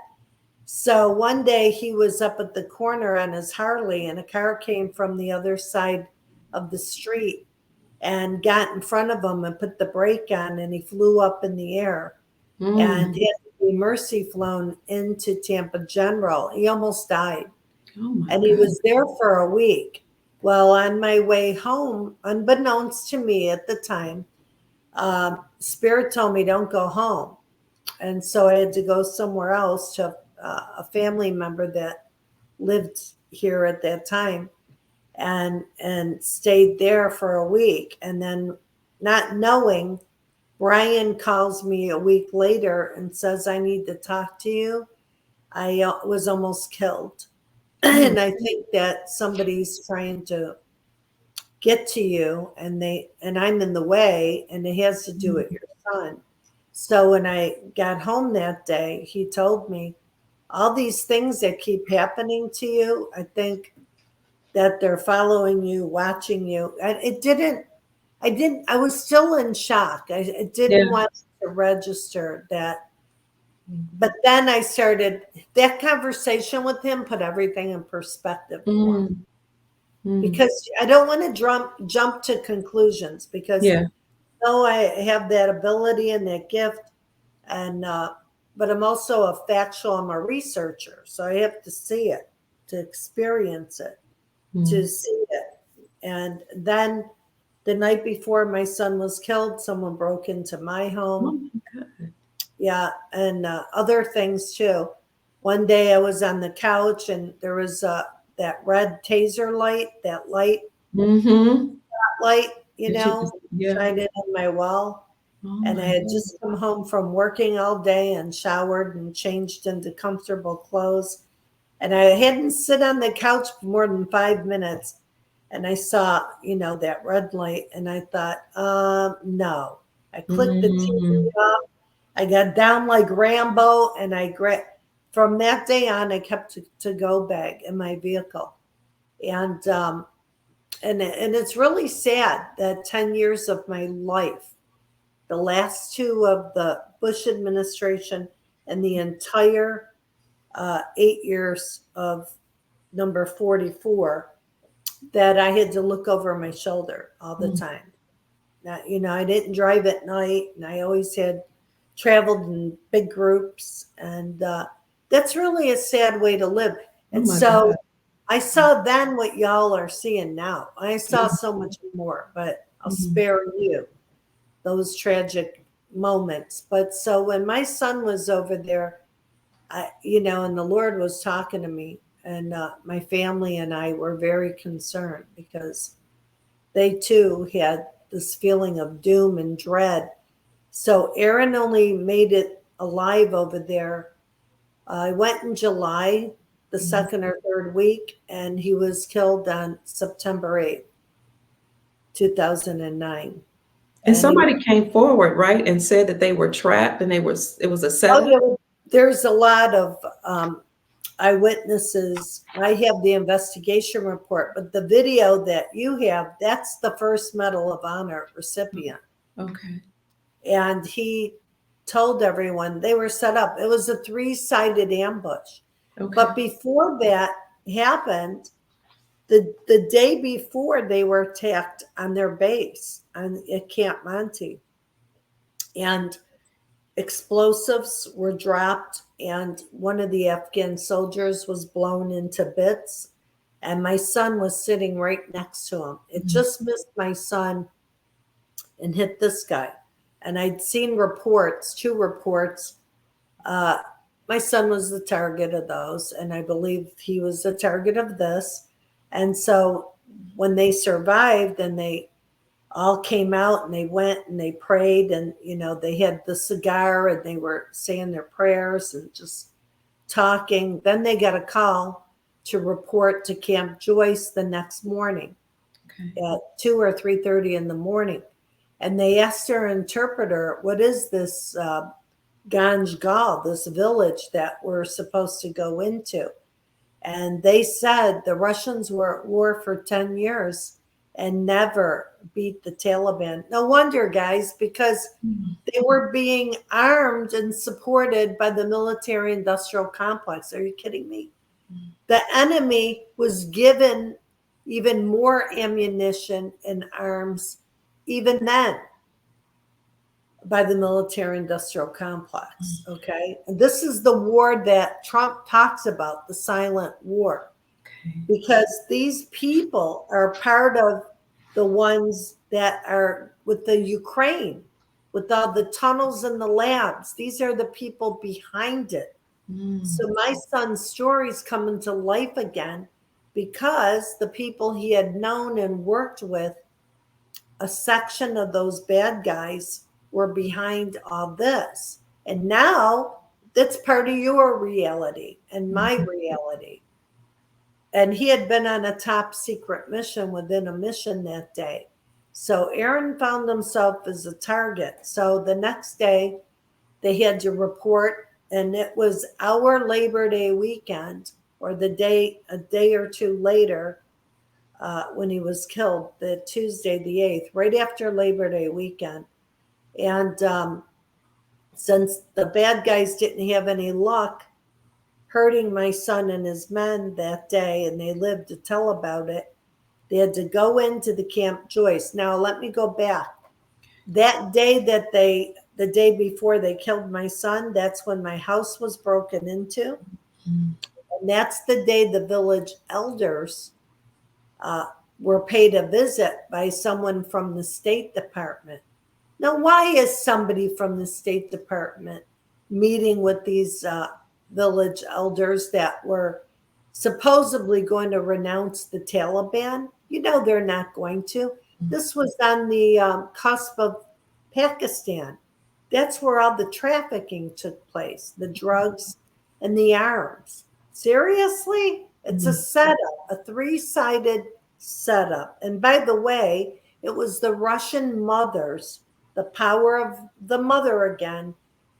So one day he was up at the corner on his Harley, and a car came from the other side of the street and got in front of him and put the brake on, and he flew up in the air and he had to be mercy flown into Tampa General. He almost died. Oh my and he God. was there for a week. Well, on my way home, unbeknownst to me at the time, Spirit told me don't go home. And so I had to go somewhere else to a family member that lived here at that time, and stayed there for a week. And then, not knowing, Brian calls me a week later and says, I need to talk to you. I was almost killed. And I think that somebody's trying to get to you, and I'm in the way, and it has to do with your son. So when I got home that day, he told me, all these things that keep happening to you, I think that they're following you, watching you. And I was still in shock. I Yeah. didn't want to register that. But then I started, that conversation with him put everything in perspective for me. Because I don't want to jump to conclusions, because Yeah. though I have that ability and that gift, and but I'm also a factual, I'm a researcher, so I have to see it, to experience it, to see it. And then the night before my son was killed, someone broke into my home. Oh my God. Yeah, and other things too. One day I was on the couch, and there was that red taser light, that light, Mm-hmm. Yeah. shining on my wall. Oh And I my had God. just come home from working all day and showered and changed into comfortable clothes. And I hadn't sit on the couch for more than 5 minutes. And I saw, that red light, and I thought, no. I clicked the TV off. I got down like Rambo, and from that day on, I kept to go bag in my vehicle. And it's really sad that 10 years of my life, the last two of the Bush administration, and the entire 8 years of number 44, that I had to look over my shoulder all the time. Now, I didn't drive at night, and I always had traveled in big groups, and that's really a sad way to live. Oh And my so God. I saw then what y'all are seeing now. I saw so much more, but I'll spare you those tragic moments. But so when my son was over there, and the Lord was talking to me, and my family and I were very concerned, because they too had this feeling of doom and dread. So Aaron only made it alive over there. I went in July, the second or third week, and he was killed on September 8th, 2009. And somebody came forward, right, and said that they were trapped, and it was a setup. There's a lot of eyewitnesses. I have the investigation report, but the video that you have, that's the first Medal of Honor recipient. Okay. And he told everyone they were set up. It was a 3-sided ambush. Okay. But before that happened, the day before, they were attacked on their base at Camp Monte. And explosives were dropped, and one of the Afghan soldiers was blown into bits. And my son was sitting right next to him. It just missed my son and hit this guy. And I'd seen reports, 2 reports. My son was the target of those, and I believe he was the target of this. And so when they survived, and they all came out, and they went and they prayed, and they had the cigar, and they were saying their prayers and just talking. Then they got a call to report to Camp Joyce the next morning at 2 or 3:30 in the morning. And they asked their interpreter, what is this Ganj Gal, this village that we're supposed to go into? And they said the Russians were at war for 10 years and never beat the Taliban. No wonder, guys, because they were being armed and supported by the military-industrial complex. Are you kidding me? The enemy was given even more ammunition and arms even then by the military-industrial complex, okay? And this is the war that Trump talks about, the silent war. because these people are part of the ones that are with the Ukraine, with all the tunnels and the labs. These are the people behind it. So my son's story's coming to life again because the people he had known and worked with, a section of those bad guys were behind all this. And now that's part of your reality and my reality. And he had been on a top secret mission within a mission that day. So Aaron found himself as a target. So the next day they had to report, and it was our Labor Day weekend, or a day or two later, when he was killed, the Tuesday the 8th, right after Labor Day weekend. And since the bad guys didn't have any luck hurting my son and his men that day, and they lived to tell about it, they had to go into the Camp Joyce. Now, let me go back. That day the day before they killed my son, that's when my house was broken into. And that's the day the village elders were paid a visit by someone from the State Department. Now, why is somebody from the State Department meeting with these village elders that were supposedly going to renounce the Taliban? You know they're not going to. This was on the cusp of Pakistan. That's where all the trafficking took place, the drugs and the arms. Seriously? It's a setup, a three-sided setup. And by the way, it was the Russian mothers, the power of the mother again,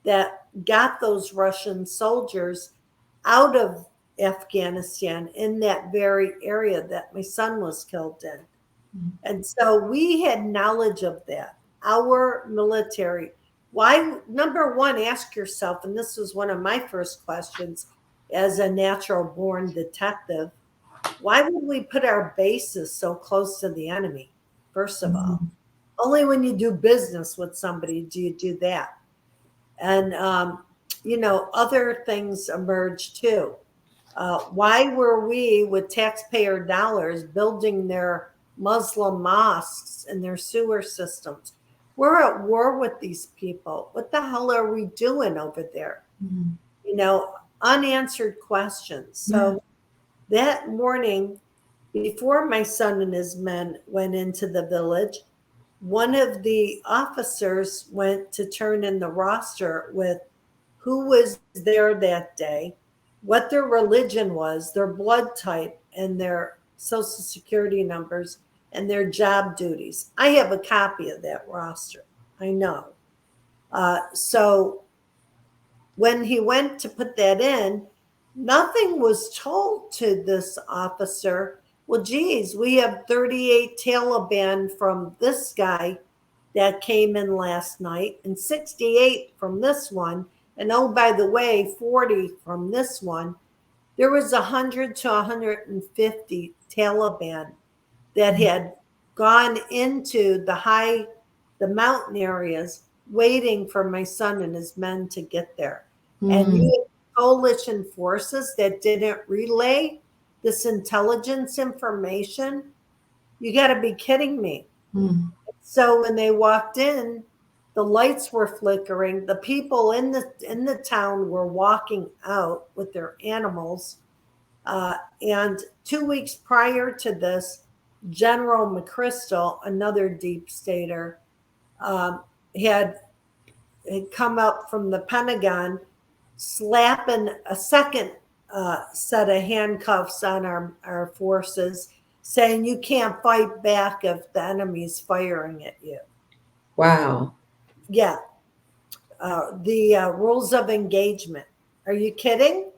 that got those Russian soldiers out of Afghanistan in that very area that my son was killed in. And so we had knowledge of that. Our military. Why? Number one, ask yourself, and this was one of my first questions as a natural born detective, why would we put our bases so close to the enemy? First of all, only when you do business with somebody do you do that. And, other things emerge too. Why were we, with taxpayer dollars, building their Muslim mosques and their sewer systems? We're at war with these people. What the hell are we doing over there? Unanswered questions. So that morning, before my son and his men went into the village, one of the officers went to turn in the roster with who was there that day, what their religion was, their blood type, and their social security numbers, and their job duties. I have a copy of that roster. I know. So when he went to put that in, nothing was told to this officer. Well, geez, we have 38 Taliban from this guy that came in last night, and 68 from this one. And oh, by the way, 40 from this one. There was 100 to 150 Taliban that had gone into the mountain areas waiting for my son and his men to get there. And you had coalition forces that didn't relay this intelligence information. You got to be kidding me. So when they walked in, the lights were flickering. The people in the town were walking out with their animals. And 2 weeks prior to this, General McChrystal, another deep stater, had come up from the Pentagon, slapping a second set of handcuffs on our forces, saying you can't fight back if the enemy's firing at you. Wow. Yeah. The rules of engagement. Are you kidding?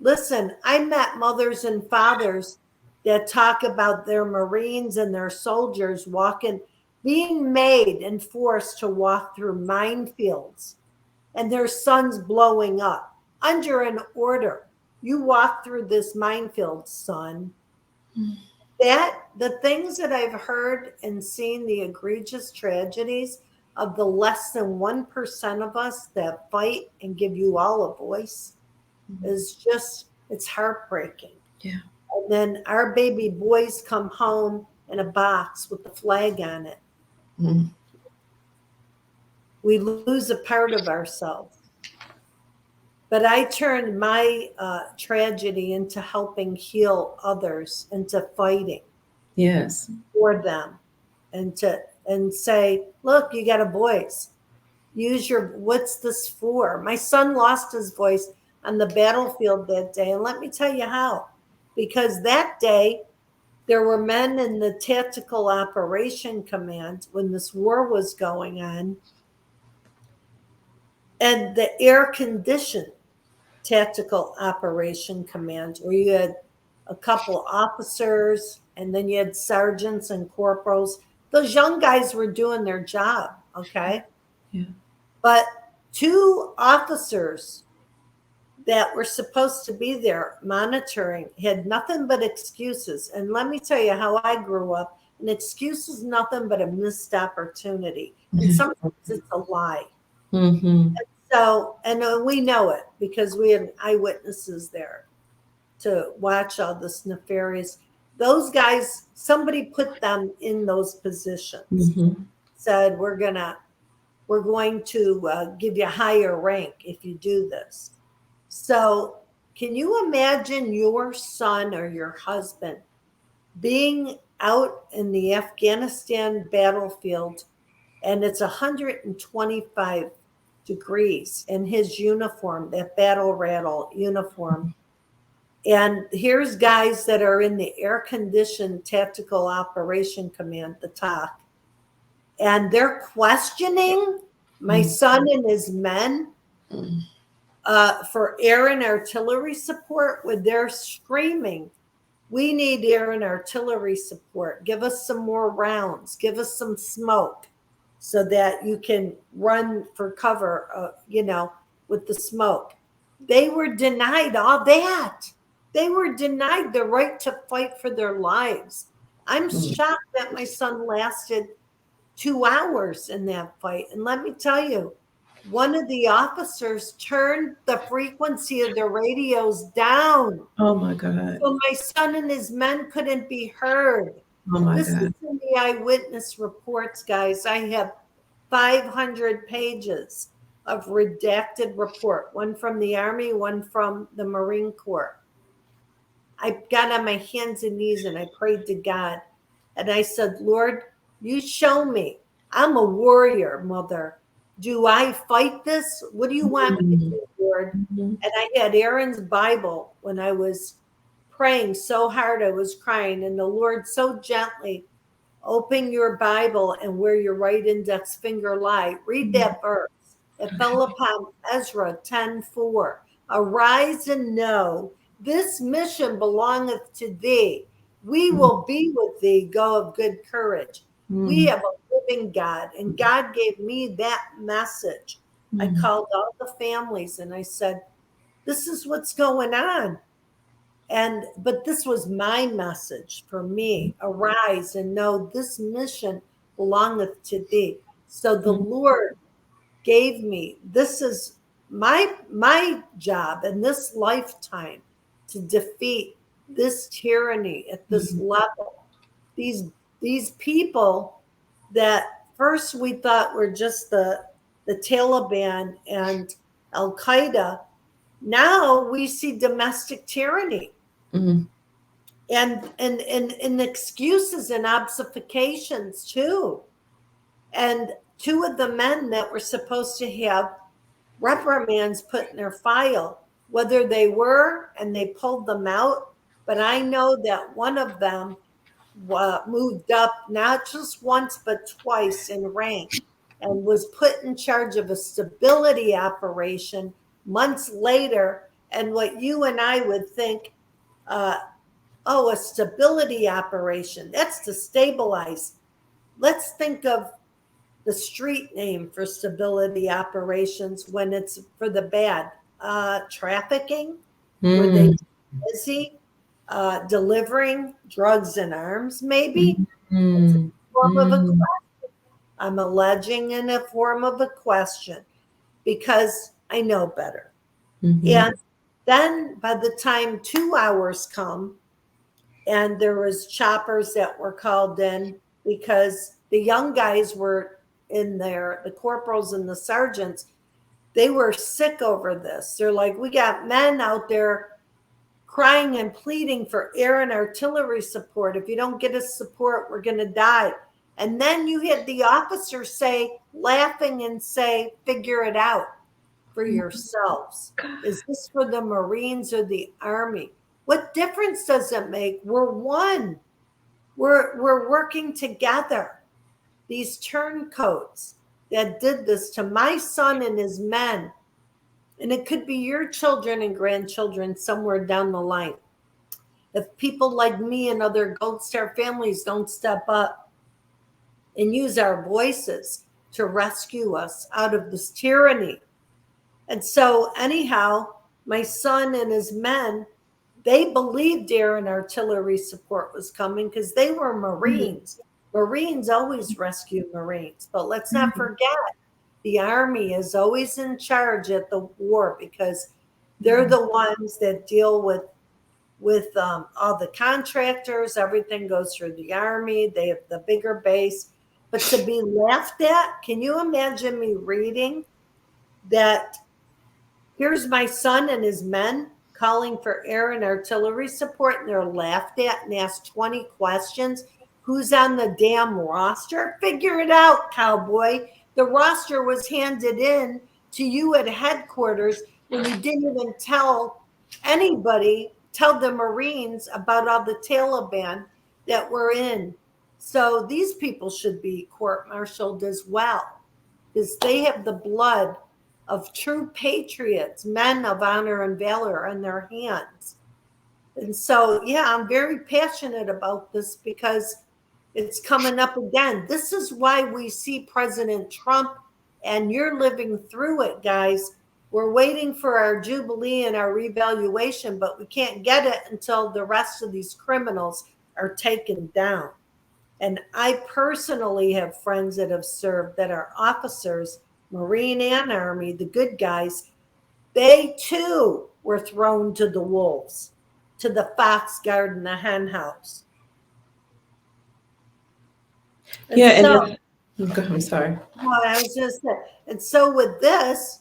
Listen, I met mothers and fathers that talk about their Marines and their soldiers being made and forced to walk through minefields and their sons blowing up under an order. You walk through this minefield, son. The things that I've heard and seen, the egregious tragedies of the less than 1% of us that fight and give you all a voice is just, it's heartbreaking. Yeah. And then our baby boys come home in a box with the flag on it. Mm. We lose a part of ourselves. But I turned my tragedy into helping heal others, into fighting Yes. for them, and say, look, you got a voice. Use your, what's this for? My son lost his voice on the battlefield that day. And let me tell you how. Because that day, there were men in the Tactical Operation Command when this war was going on, and the air-conditioned Tactical Operation Command, where you had a couple officers and then you had sergeants and corporals. Those young guys were doing their job, okay? Yeah. But two officers that were supposed to be there monitoring had nothing but excuses. And let me tell you how I grew up. An excuse is nothing but a missed opportunity. And sometimes it's a lie. Mm-hmm. So, and we know it because we had eyewitnesses there to watch all this nefarious. Those guys, somebody put them in those positions, Mm-hmm. said, we're going to give you a higher rank if you do this. So can you imagine your son or your husband being out in the Afghanistan battlefield and it's 125 degrees in his uniform, that battle rattle uniform. And here's guys that are in the air-conditioned Tactical Operation Command, the TOC, and they're questioning my son and his men for air and artillery support, when they're screaming, we need air and artillery support. Give us some more rounds. Give us some smoke so that you can run for cover, with the smoke. They were denied all that. They were denied the right to fight for their lives. I'm shocked that my son lasted 2 hours in that fight. And let me tell you, one of the officers turned the frequency of the radios down. Oh my God. So my son and his men couldn't be heard. Oh my This God. is in the eyewitness reports, guys. I have 500 pages of redacted report, one from the Army, one from the Marine Corps. I got on my hands and knees and I prayed to God. And I said, Lord, you show me. I'm a warrior, Mother. Do I fight this? What do you want me to do, Lord? Mm-hmm. And I had Aaron's Bible when I was praying so hard I was crying. And the Lord so gently, open your Bible and where your right index finger lie. Read that verse. It fell upon Ezra 10:4. Arise and know this mission belongeth to thee. We will be with thee. Go of good courage. We have a living God, and God gave me that message. I called all the families and I said, this is what's going on. But this was my message for me. Arise and know this mission belongeth to thee. So the Lord gave me, this is my job in this lifetime, to defeat this tyranny at this level. These people that first we thought were just the Taliban and Al Qaeda, now we see domestic tyranny. Mm-hmm. And excuses and obfuscations too. And two of the men that were supposed to have reprimands put in their file, whether they were and they pulled them out, but I know that one of them moved up not just once but twice in rank and was put in charge of a stability operation months later. And what you and I would think, a stability operation, that's to stabilize. Let's think of the street name for stability operations when it's for the bad. Trafficking, were they busy delivering drugs and arms, maybe? It's a form of a question. I'm alleging in a form of a question because I know better. And then by the time 2 hours come, and there was choppers that were called in because the young guys were in there, the corporals and the sergeants, they were sick over this. They're like, we got men out there crying and pleading for air and artillery support. If you don't get us support, we're going to die. And then you had the officers say, laughing and say, figure it out for yourselves. Is this for the Marines or the Army? What difference does it make? We're one. We're working together. These turncoats that did this to my son and his men, and it could be your children and grandchildren somewhere down the line. If people like me and other Gold Star families don't step up and use our voices to rescue us out of this tyranny. And so anyhow, my son and his men, they believed air and artillery support was coming because they were Marines. Marines always rescue Marines. But let's not forget, the Army is always in charge at the war because they're the ones that deal with all the contractors. Everything goes through the Army. They have the bigger base. But to be laughed at, can you imagine me reading that here's my son and his men calling for air and artillery support, and they're laughed at and asked 20 questions. Who's on the damn roster? Figure it out, cowboy. The roster was handed in to you at headquarters when you didn't even tell anybody, tell the Marines about all the Taliban that were in. So these people should be court-martialed as well because they have the blood of true patriots, men of honor and valor on their hands. And so, yeah, I'm very passionate about this because it's coming up again. This is why we see President Trump, and you're living through it, guys. We're waiting for our jubilee and our revaluation, but we can't get it until the rest of these criminals are taken down. And I personally have friends that have served that are officers, Marine and Army, the good guys. They too were thrown to the wolves, to the fox guard in the hen house. And Yeah, so, I'm sorry. well, I was just saying, and so with this,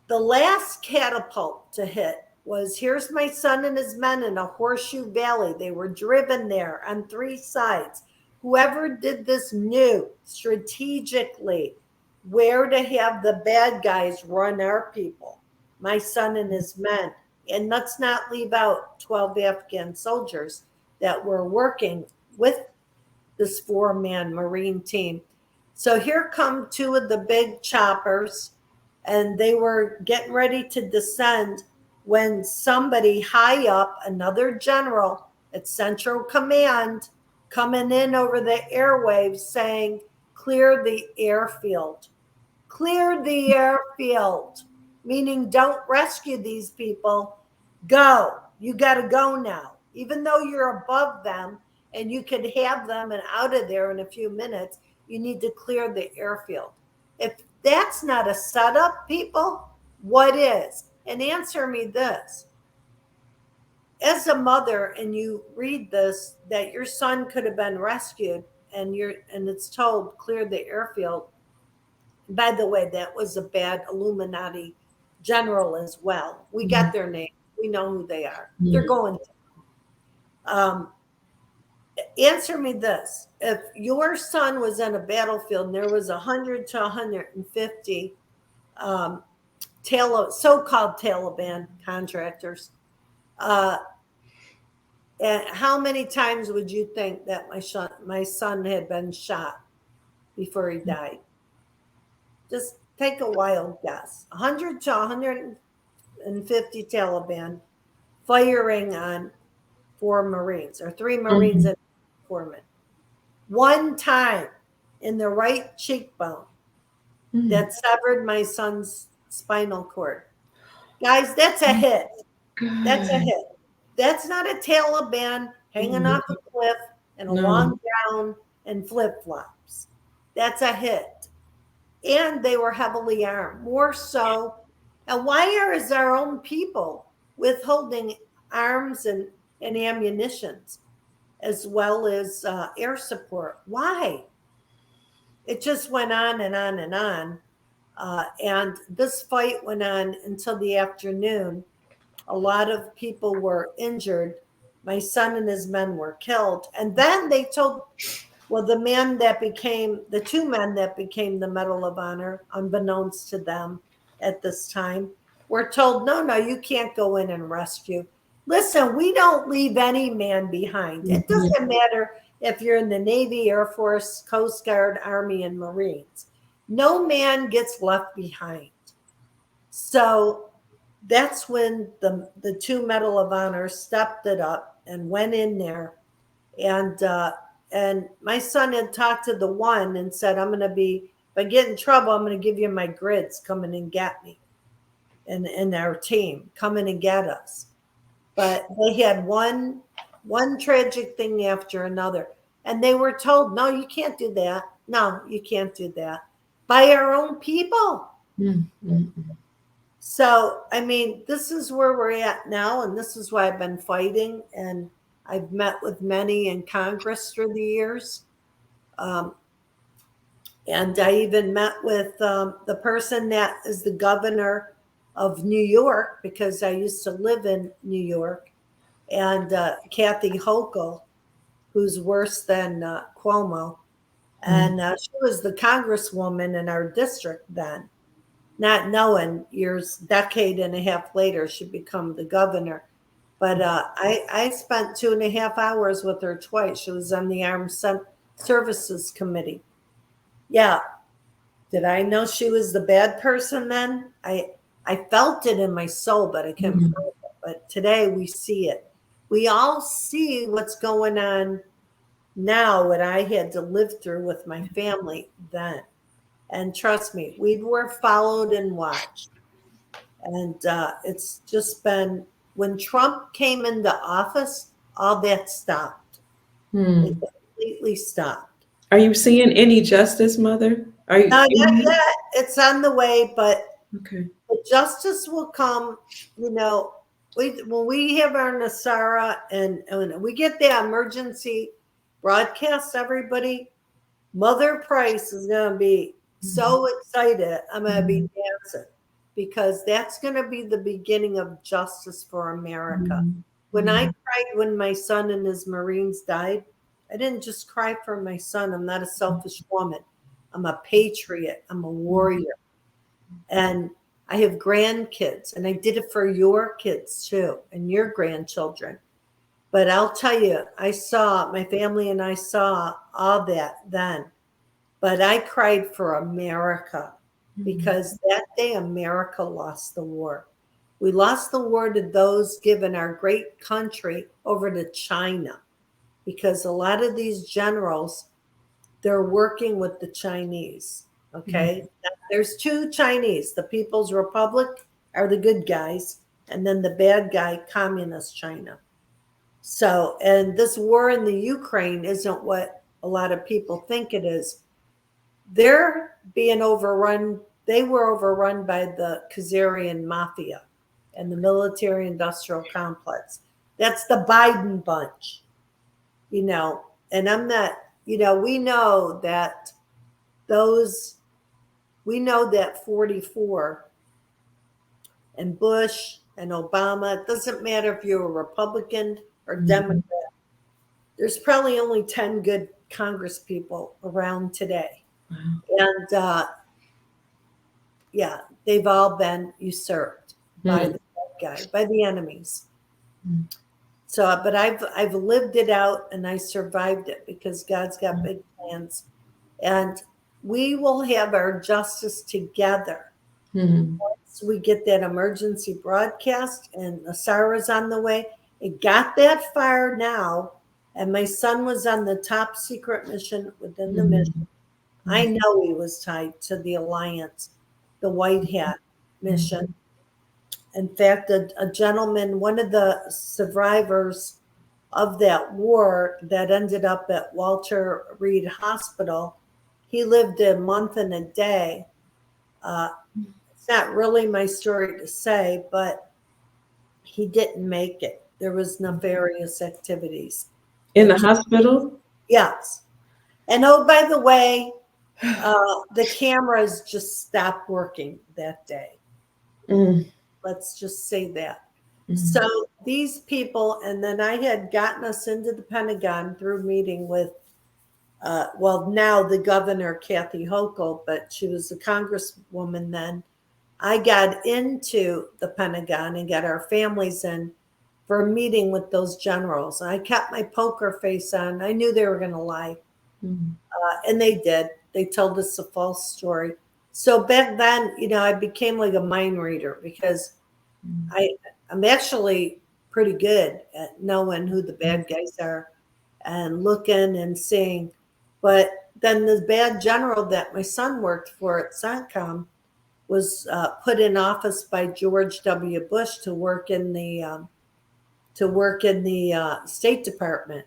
the last catapult to hit was here's my son and his men in a horseshoe valley. They were driven there on 3 sides. Whoever did this knew strategically where to have the bad guys run our people, my son and his men. And let's not leave out 12 Afghan soldiers that were working with this 4-man Marine team. So here come 2 of the big choppers, and they were getting ready to descend when somebody high up, another general at Central Command, coming in over the airwaves saying, clear the airfield. Clear the airfield, meaning don't rescue these people. Go. You got to go now. Even though you're above them and you could have them and out of there in a few minutes, you need to clear the airfield. If that's not a setup, people, what is? And answer me this. As a mother, and you read this, that your son could have been rescued, and it's told clear the airfield. By the way, that was a bad Illuminati general as well. We got their name. We know who they are. They're going to. Answer me this. If your son was in a battlefield and there was 100 to 150 so-called Taliban contractors, and how many times would you think that my son had been shot before he died? Just take a wild guess. 100 to 150 Taliban firing on 4 Marines or 3 Marines and 4 men. One time in the right cheekbone that severed my son's spinal cord. Guys, that's a hit. That's a hit. That's not a Taliban hanging off a cliff in a long gown and flip-flops. That's a hit. And they were heavily armed, more so. And why is our own people withholding arms and and ammunitions, as well as air support. Why? It just went on and on and on. And this fight went on until the afternoon. A lot of people were injured. My son and his men were killed. And then they told, well, the two men that became the Medal of Honor, unbeknownst to them at this time, were told, no, you can't go in and rescue. Listen, we don't leave any man behind. It doesn't matter if you're in the Navy, Air Force, Coast Guard, Army, and Marines. No man gets left behind. So that's when the two Medal of Honor stepped it up and went in there. And my son had talked to the one and said, if I get in trouble, I'm going to give you my grids. Come in and get me. And our team, come in and get us. But they had one tragic thing after another. And they were told, no, you can't do that. No, you can't do that. By our own people. Mm-hmm. So, I mean, this is where we're at now. And this is why I've been fighting. And I've met with many in Congress through the years. And I even met with the person that is the governor of New York, because I used to live in New York, and Kathy Hochul, who's worse than Cuomo. And she was the congresswoman in our district then, not knowing decade and a half later, she'd become the governor. But I spent 2.5 hours with her twice. She was on the Armed Services Committee. Yeah. Did I know she was the bad person then? I felt it in my soul, but I couldn't prove it. But today we see it. We all see what's going on now, what I had to live through with my family then. And trust me, we were followed and watched. And it's just been, when Trump came into office, all that stopped. It completely stopped. Are you seeing any justice, Mother? Not yet. It's on the way, but okay. The justice will come. When we have our Nasara and we get the emergency broadcast, everybody, Mother Price is going to be so excited. I'm going to be dancing, because that's going to be the beginning of justice for America. When I cried when my son and his Marines died, I didn't just cry for my son. I'm not a selfish woman. I'm a patriot. I'm a warrior. And I have grandkids, and I did it for your kids too, and your grandchildren. But I'll tell you, my family and I saw all that then. But I cried for America, because that day America lost the war. We lost the war to those giving our great country over to China, because a lot of these generals, they're working with the Chinese. Okay. There's two Chinese. The People's Republic are the good guys, and then the bad guy, Communist China. So, and this war in the Ukraine isn't what a lot of people think it is. They're being overrun. They were overrun by the Khazarian mafia and the military industrial complex. That's the Biden bunch, and I'm not, we know that 44 and Bush and Obama, it doesn't matter if you're a Republican or Democrat. There's probably only 10 good Congress people around today. And they've all been usurped by the bad guy, by the enemies. So, but I've lived it out, and I survived it, because God's got big plans. And we will have our justice together. Once we get that emergency broadcast, and Nasara's on the way. It got that far now, and my son was on the top secret mission within the mission. I know he was tied to the alliance, the White Hat mission. In fact, a gentleman, one of the survivors of that war that ended up at Walter Reed Hospital, he lived a month and a day. It's not really my story to say, but he didn't make it. there was nefarious activities. In the hospital? Yes. And oh, by the way, the cameras just stopped working that day. Mm. Let's just say that. Mm. So these people, and then I had gotten us into the Pentagon through meeting with, well, now the governor, Kathy Hochul, but she was a congresswoman then. I got into the Pentagon and got our families in for a meeting with those generals. And I kept my poker face on. I knew they were going to lie. Mm. And they did. They told us a false story. So back then, I became like a mind reader because I'm actually pretty good at knowing who the bad guys are and looking and seeing. But then the bad general that my son worked for at CENTCOM was put in office by George W. Bush to work in the State Department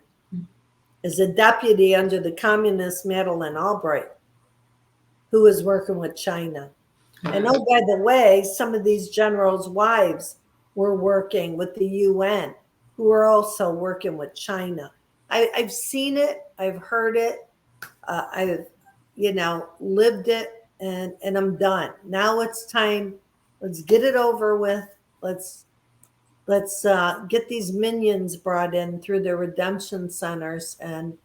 as a deputy under the communist Madeleine Albright, who was working with China. And oh, by the way, some of these generals' wives were working with the UN, who were also working with China. I've seen it, I've heard it, I've lived it, and I'm done. Now it's time. Let's get it over with. Let's get these minions brought in through the redemption centers and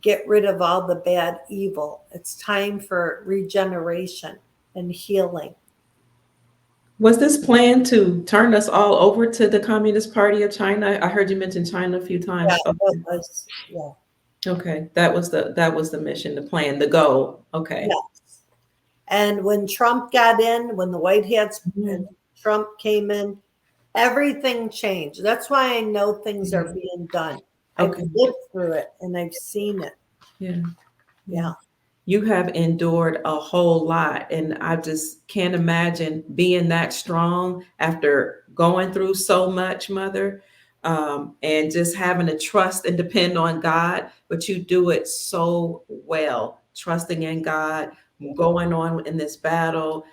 get rid of all the bad evil. It's time for regeneration and healing. Was this plan to turn us all over to the Communist Party of China? I heard you mention China a few times. Yeah, Okay. that was, yeah. Okay, that was the mission, the plan, the goal. Okay. Yes. And when Trump got in, when the White Hats and Mhm. Trump came in, everything changed. That's why I know things are being done. Okay. I've lived through it and I've seen it. Yeah. Yeah. You have endured a whole lot, and I just can't imagine being that strong after going through so much, Mother, and just having to trust and depend on God. But you do it so well, trusting in God, going on in this battle,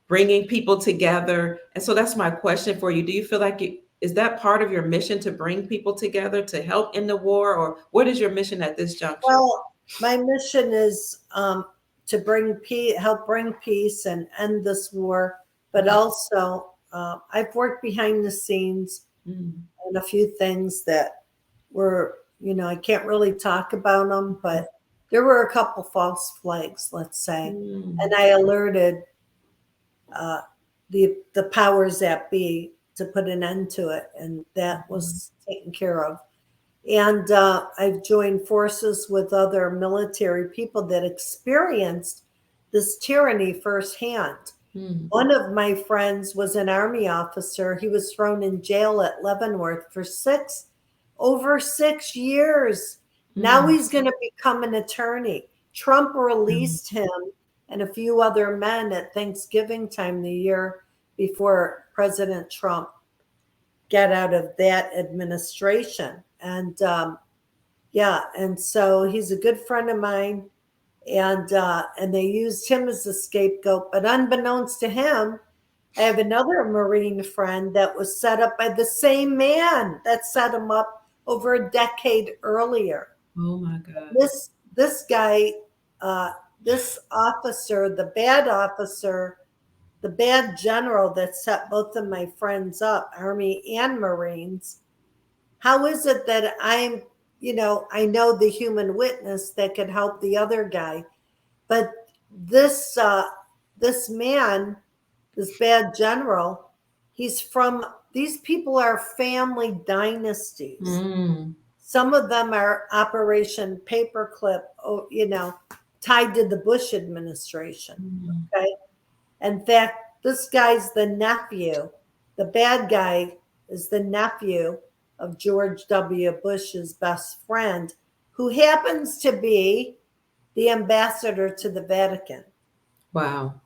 bringing people together. And so that's my question for you. Do you feel like is that part of your mission, to bring people together to help in the war, or what is your mission at this juncture? Well, my mission is to bring peace, help bring peace and end this war. But also, I've worked behind the scenes and a few things that were, I can't really talk about them, but there were a couple false flags, let's say, and I alerted the powers that be to put an end to it, and that was taken care of. And I've joined forces with other military people that experienced this tyranny firsthand. One of my friends was an Army officer. He was thrown in jail at Leavenworth for over 6 years. Now he's going to become an attorney. Trump released him and a few other men at Thanksgiving time, the year before President Trump got out of that administration. And and so he's a good friend of mine, and they used him as a scapegoat. But unbeknownst to him, I have another Marine friend that was set up by the same man that set him up over a decade earlier. Oh my God! This guy, this officer, the bad general that set both of my friends up, Army and Marines. How is it that I know the human witness that could help the other guy, but this man, this bad general, these people are family dynasties. Some of them are Operation Paperclip, tied to the Bush administration. Okay. In fact, this guy's the nephew. The bad guy is the nephew of George W. Bush's best friend, who happens to be the ambassador to the Vatican. Wow.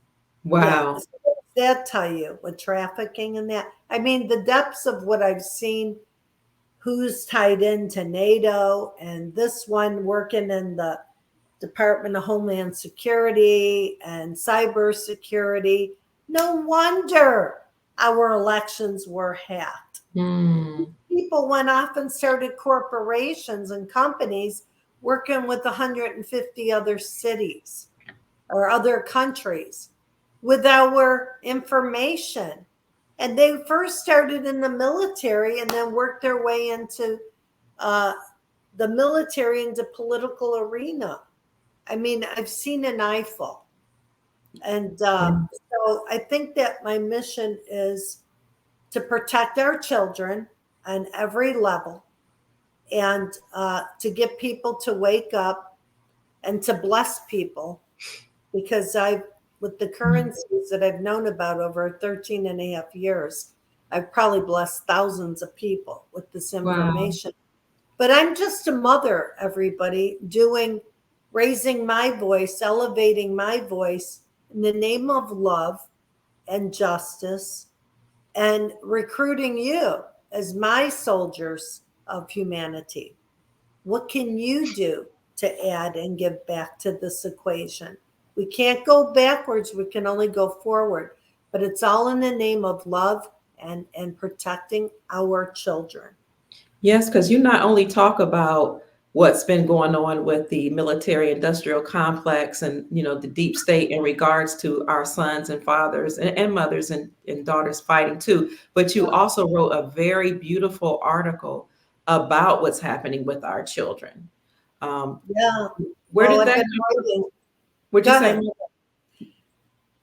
Yeah, so what does that tell you with trafficking and that? I mean, the depths of what I've seen, who's tied into NATO, and this one working in the Department of Homeland Security and cybersecurity. No wonder our elections were hacked. people went off and started corporations and companies working with 150 other cities or other countries with our information. And they first started in the military and then worked their way into the military, into political arena. I mean, I've seen an eyeful. And so I think that my mission is to protect our children on every level, and to get people to wake up and to bless people, because with the currencies that I've known about over 13 and a half years, I've probably blessed thousands of people with this information. Wow. But I'm just a mother, everybody, raising my voice, elevating my voice in the name of love and justice, and recruiting you as my soldiers of humanity. What can you do to add and give back to this equation? We can't go backwards. We can only go forward. But it's all in the name of love and protecting our children. Yes, because you not only talk about what's been going on with the military industrial complex and, the deep state in regards to our sons and fathers and mothers and daughters fighting too, but you also wrote a very beautiful article about what's happening with our children. Where did that come? What'd you say?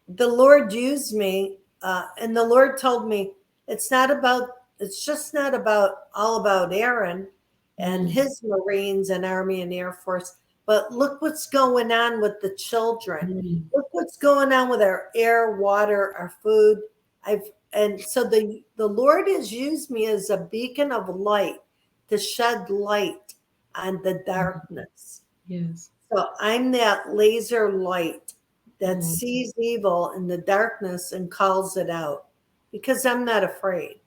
The Lord used me, and the Lord told me it's just not all about Aaron and his Marines and Army and Air Force, but look what's going on with the children. Look what's going on with our air, water, our food. And so the Lord has used me as a beacon of light to shed light on the darkness. Yes. So I'm that laser light that sees evil in the darkness and calls it out, because I'm not afraid.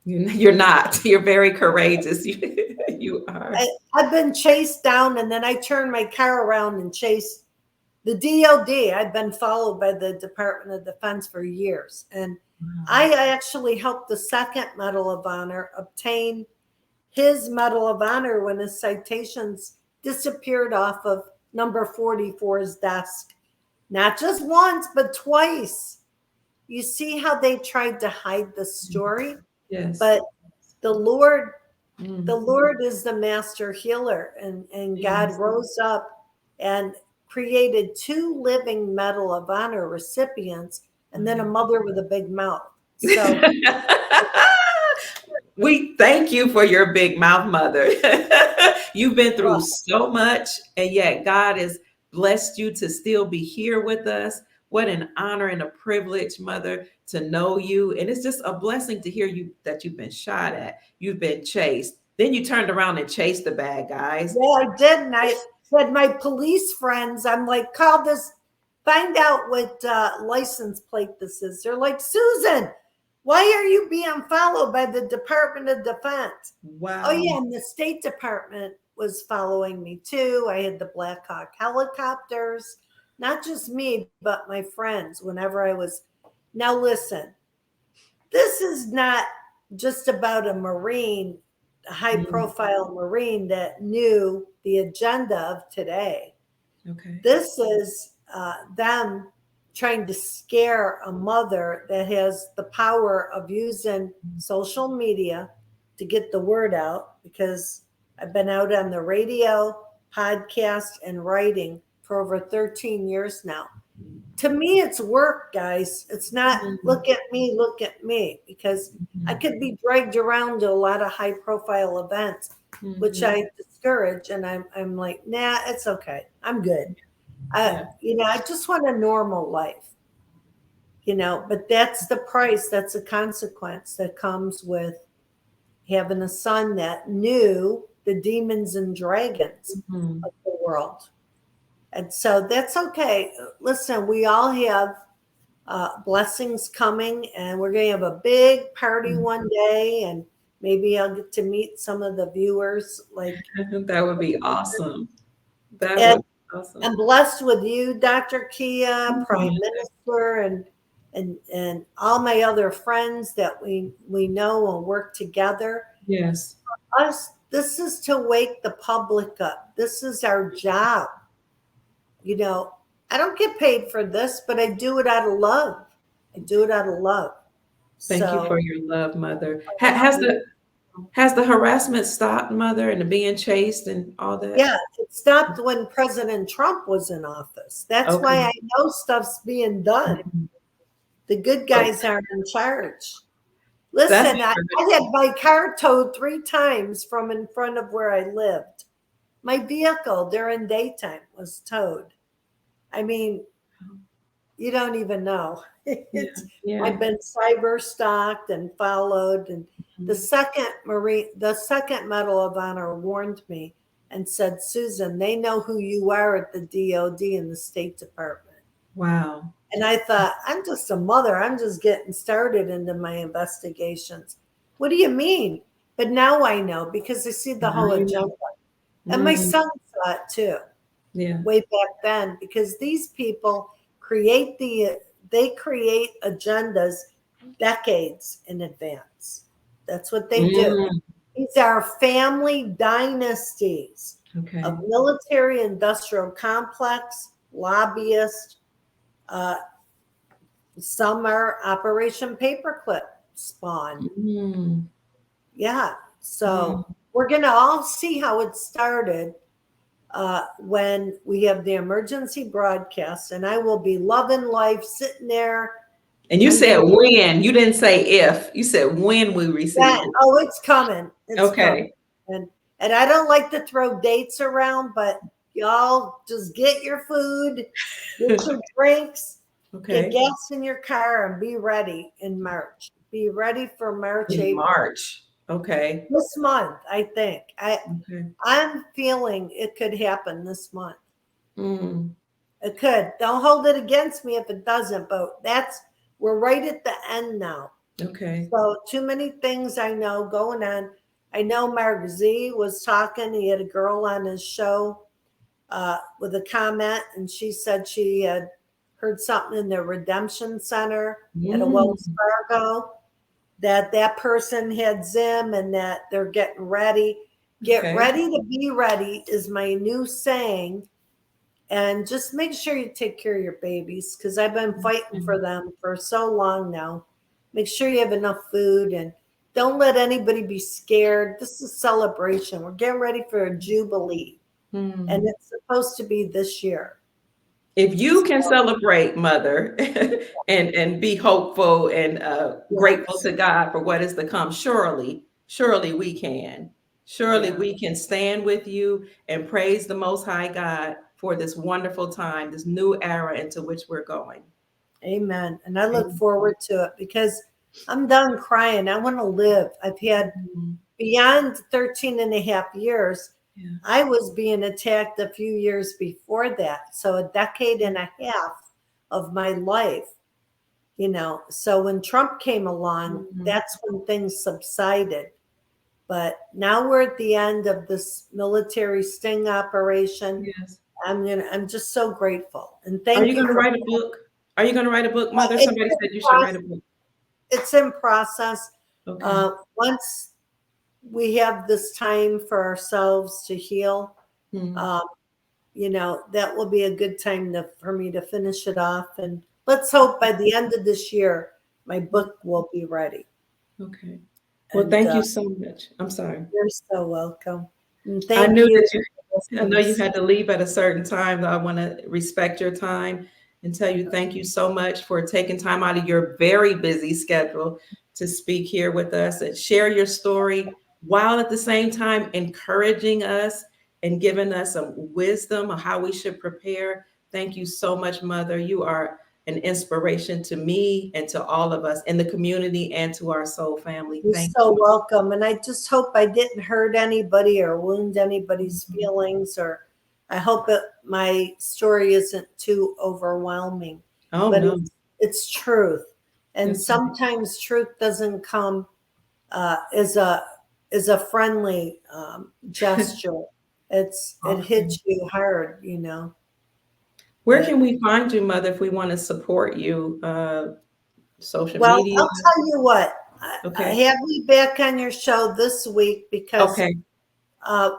You're not. You're very courageous. You are. I've been chased down, and then I turned my car around and chased the DOD. I've been followed by the Department of Defense for years. And I actually helped the second Medal of Honor obtain his Medal of Honor when his citations disappeared off of number 44's desk. Not just once, but twice. You see how they tried to hide the story? Yes. But the Lord is the master healer, and God rose up and created 2 living Medal of Honor recipients, and then a mother with a big mouth. So we thank you for your big mouth, Mother. You've been through so much, and yet God has blessed you to still be here with us. What an honor and a privilege, Mother, to know you. And it's just a blessing to hear that you've been shot at, you've been chased. Then you turned around and chased the bad guys. Yeah, I did. And I said, my police friends, I'm like, call this, find out what license plate this is. They're like, Susan, why are you being followed by the Department of Defense? Wow. Oh, yeah, and the State Department was following me too. I had the Black Hawk helicopters. Not just me, but my friends, whenever I was. Now, listen, this is not just about a Marine, a high-profile Marine that knew the agenda of today. Okay. This is them trying to scare a mother that has the power of using social media to get the word out, because I've been out on the radio, podcast, and writing for over 13 years now. To me, it's work, guys. It's not look at me, because I could be dragged around to a lot of high-profile events, which I discourage, and I'm like, nah, it's okay. I'm good. I just want a normal life, but that's the price. That's a consequence that comes with having a son that knew the demons and dragons of the world. And so that's okay. Listen, we all have blessings coming, and we're going to have a big party one day, and maybe I'll get to meet some of the viewers. Like that would be awesome. That would be awesome. I'm blessed with you, Dr. Kia, Prime Minister, and all my other friends that we know and work together. Yes. Us, this is to wake the public up. This is our job. You know, I don't get paid for this, but I do it out of love. I do it out of love. Thank you So, for your love, Mother. Has the harassment stopped, Mother, and the being chased and all that? yeah, it stopped when President Trump was in office. That's why Okay. I know stuff's being done. Mhm. The good Oh, guys aren't in charge. that's Listen, I had my car towed 3 times from in front of where I lived. My vehicle during daytime was towed. I mean, you don't even know. yeah, It's yeah. I've been cyber stalked and followed, and the second Medal of Honor warned me and said, Susan, they know who you are at the DOD and the State Department. Wow. And I thought, I'm just a mother. I'm just getting started into my investigations. What do you mean? But now I know because I see the Now whole you know. agenda. And my Mhm. son saw it too, Yeah. way back then, because these people create they create agendas decades in advance. That's what they do. Mm. These are family dynasties Okay. of military industrial complex, lobbyists, uh, some are Operation Paperclip spawn. Mm. Yeah. So Mm. we're going to all see how it started when we have the emergency broadcast. And I will be loving life sitting there. And you I'm said going to, when. You didn't say if. You said when we receive yeah, it. oh, it's coming. It's coming. Okay. And I don't like to throw dates around, but y'all just get your food, get your drinks, get Okay. gas in your car, and be ready in March. Be ready for March, In April. March. Okay. This month, I think. Okay. I'm feeling it could happen this month. Mm. It could. Don't hold it against me if it doesn't, but we're right at the end now. Okay. So too many things I know going on. I know Mark Z was talking. He had a girl on his show with a comment, and she said she had heard something in the Redemption Center at a Mm. Wells Fargo, that person had Zim and that they're getting ready. Get Okay. ready to be ready is my new saying. And just make sure you take care of your babies because I've been fighting for them for so long now. Make sure you have enough food and don't let anybody be scared. This is celebration. We're getting ready for a jubilee, and Mm. it's supposed to be this year. If you can celebrate, Mother, and be hopeful and grateful Yes. to God for what is to come, surely, surely we can. Surely Yeah. we can stand with you and praise the Most High God for this wonderful time, this new era into which we're going. Amen. And I look Amen. forward to it because I'm done crying. I want to live. I've had Mhm. beyond 13 and a half years. Yeah. I was being attacked a few years before that. So a decade and a half of my life, So when Trump came along, Mhm. that's when things subsided. But now we're at the end of this military sting operation. Yes. I'm just so grateful. And Are thank you you going to for write a book? Are you going to write a book, Mother? it's Somebody in said you should write a process. book. It's in process. Okay. Once we have this time for ourselves to heal, Mhm. that will be a good time for me to finish it off. And let's hope by the end of this year, my book will be ready. Okay. Well, And thank you so much. I'm sorry. you're so welcome. And I thank knew you. that I know you had to leave at a certain time, though I want to respect your time and tell you thank you so much for taking time out of your very busy schedule to speak here with us and share your story while at the same time encouraging us and giving us some wisdom of how we should prepare. Thank you so much, Mother. You are an inspiration to me and to all of us in the community and to our soul family. You're Thank so you. welcome. And I just hope I didn't hurt anybody or wound anybody's feelings, or I hope my story isn't too overwhelming. Oh, But no. it's truth. And That's right. sometimes truth doesn't come as a friendly gesture. It hits you hard. Where can we find you, Mother, if we want to support you? Social Well, media? I'll tell you what. Okay. have me back on your show this week because Okay.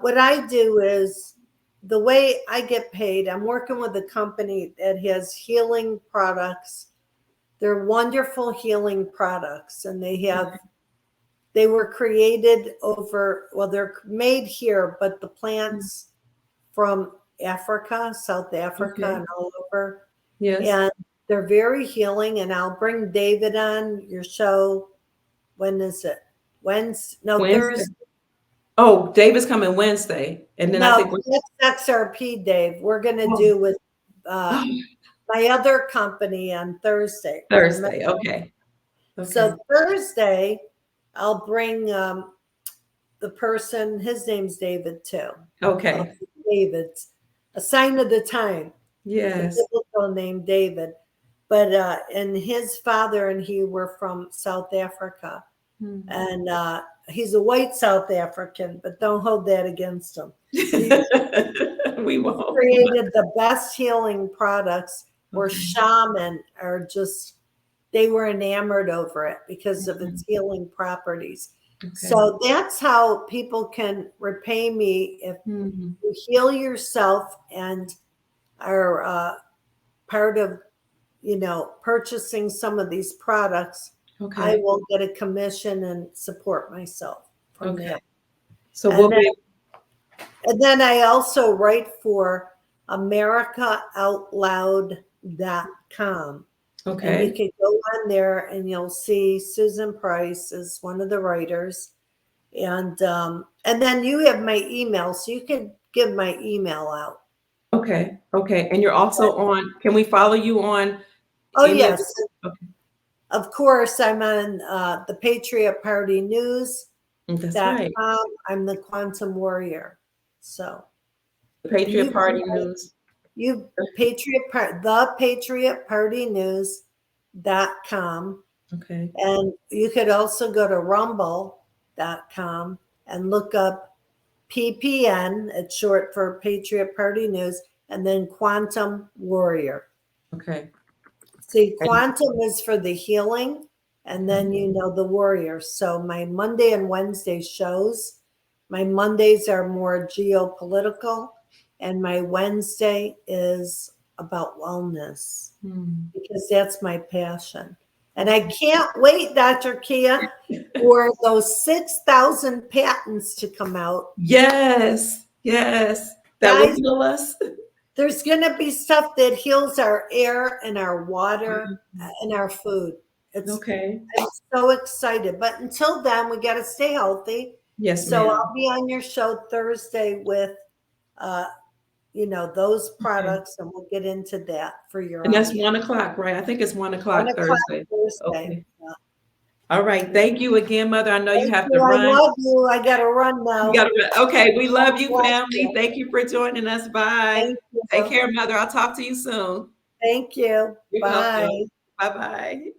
what I do is the way I get paid, I'm working with a company that has healing products. They're wonderful healing products, and they were created they're made here, but the plants from Africa, South Africa, Okay. and all over. Yes. And they're very healing. And I'll bring David on your show. When is it? Wednesday? No, Wednesday. Thursday. Oh, David's coming Wednesday, and then I think that's XRP, Dave. We're going to Oh. do with my other company on Thursday. Thursday. Okay. So Thursday, I'll bring the person. His name's David too. Okay. David's a sign of the time. Yes. A biblical name, David. But and his father and he were from South Africa. And he's a white South African, but don't hold that against him. We won't. Created the best healing products where shaman are just, they were enamored over it because of its healing properties. So that's how people can repay me if you heal yourself and are part of, purchasing some of these products. I will get a commission and support myself from that. So and then I also write for AmericaOutloud.com. Okay. And you can go on there and you'll see Susan Price is one of the writers. And then you have my email, so you can give my email out. Okay. And you're also on, can we follow you on? Oh, yes. Of course, I'm on the Patriot Party News. That's right. I'm the Quantum Warrior. So the Patriot Party News. The Patriot Party News.com. Okay. And you could also go to rumble.com and look up PPN, it's short for Patriot Party News, and then Quantum Warrior. Okay. See, quantum is for the healing, and then the warrior. So my Monday and Wednesday shows, my Mondays are more geopolitical, and my Wednesday is about wellness because that's my passion. And I can't wait, Dr. Kia, for those 6,000 patents to come out. Yes. That will heal us. There's going to be stuff that heals our air and our water and our food. I'm so excited. But until then, we got to stay healthy. Yes, so ma'am. I'll be on your show Thursday with, those products, and we'll get into that for your. And that's 1:00, right? I think it's 1:00 Thursday. Okay. Yeah. All right. Thank you again, Mother. I know you have to I run. love you. I got to run now. Okay. We love you, family. Thank you for joining us. Bye. Take care, Mother. I'll talk to you soon. Thank you. You're Bye. welcome. Bye-bye.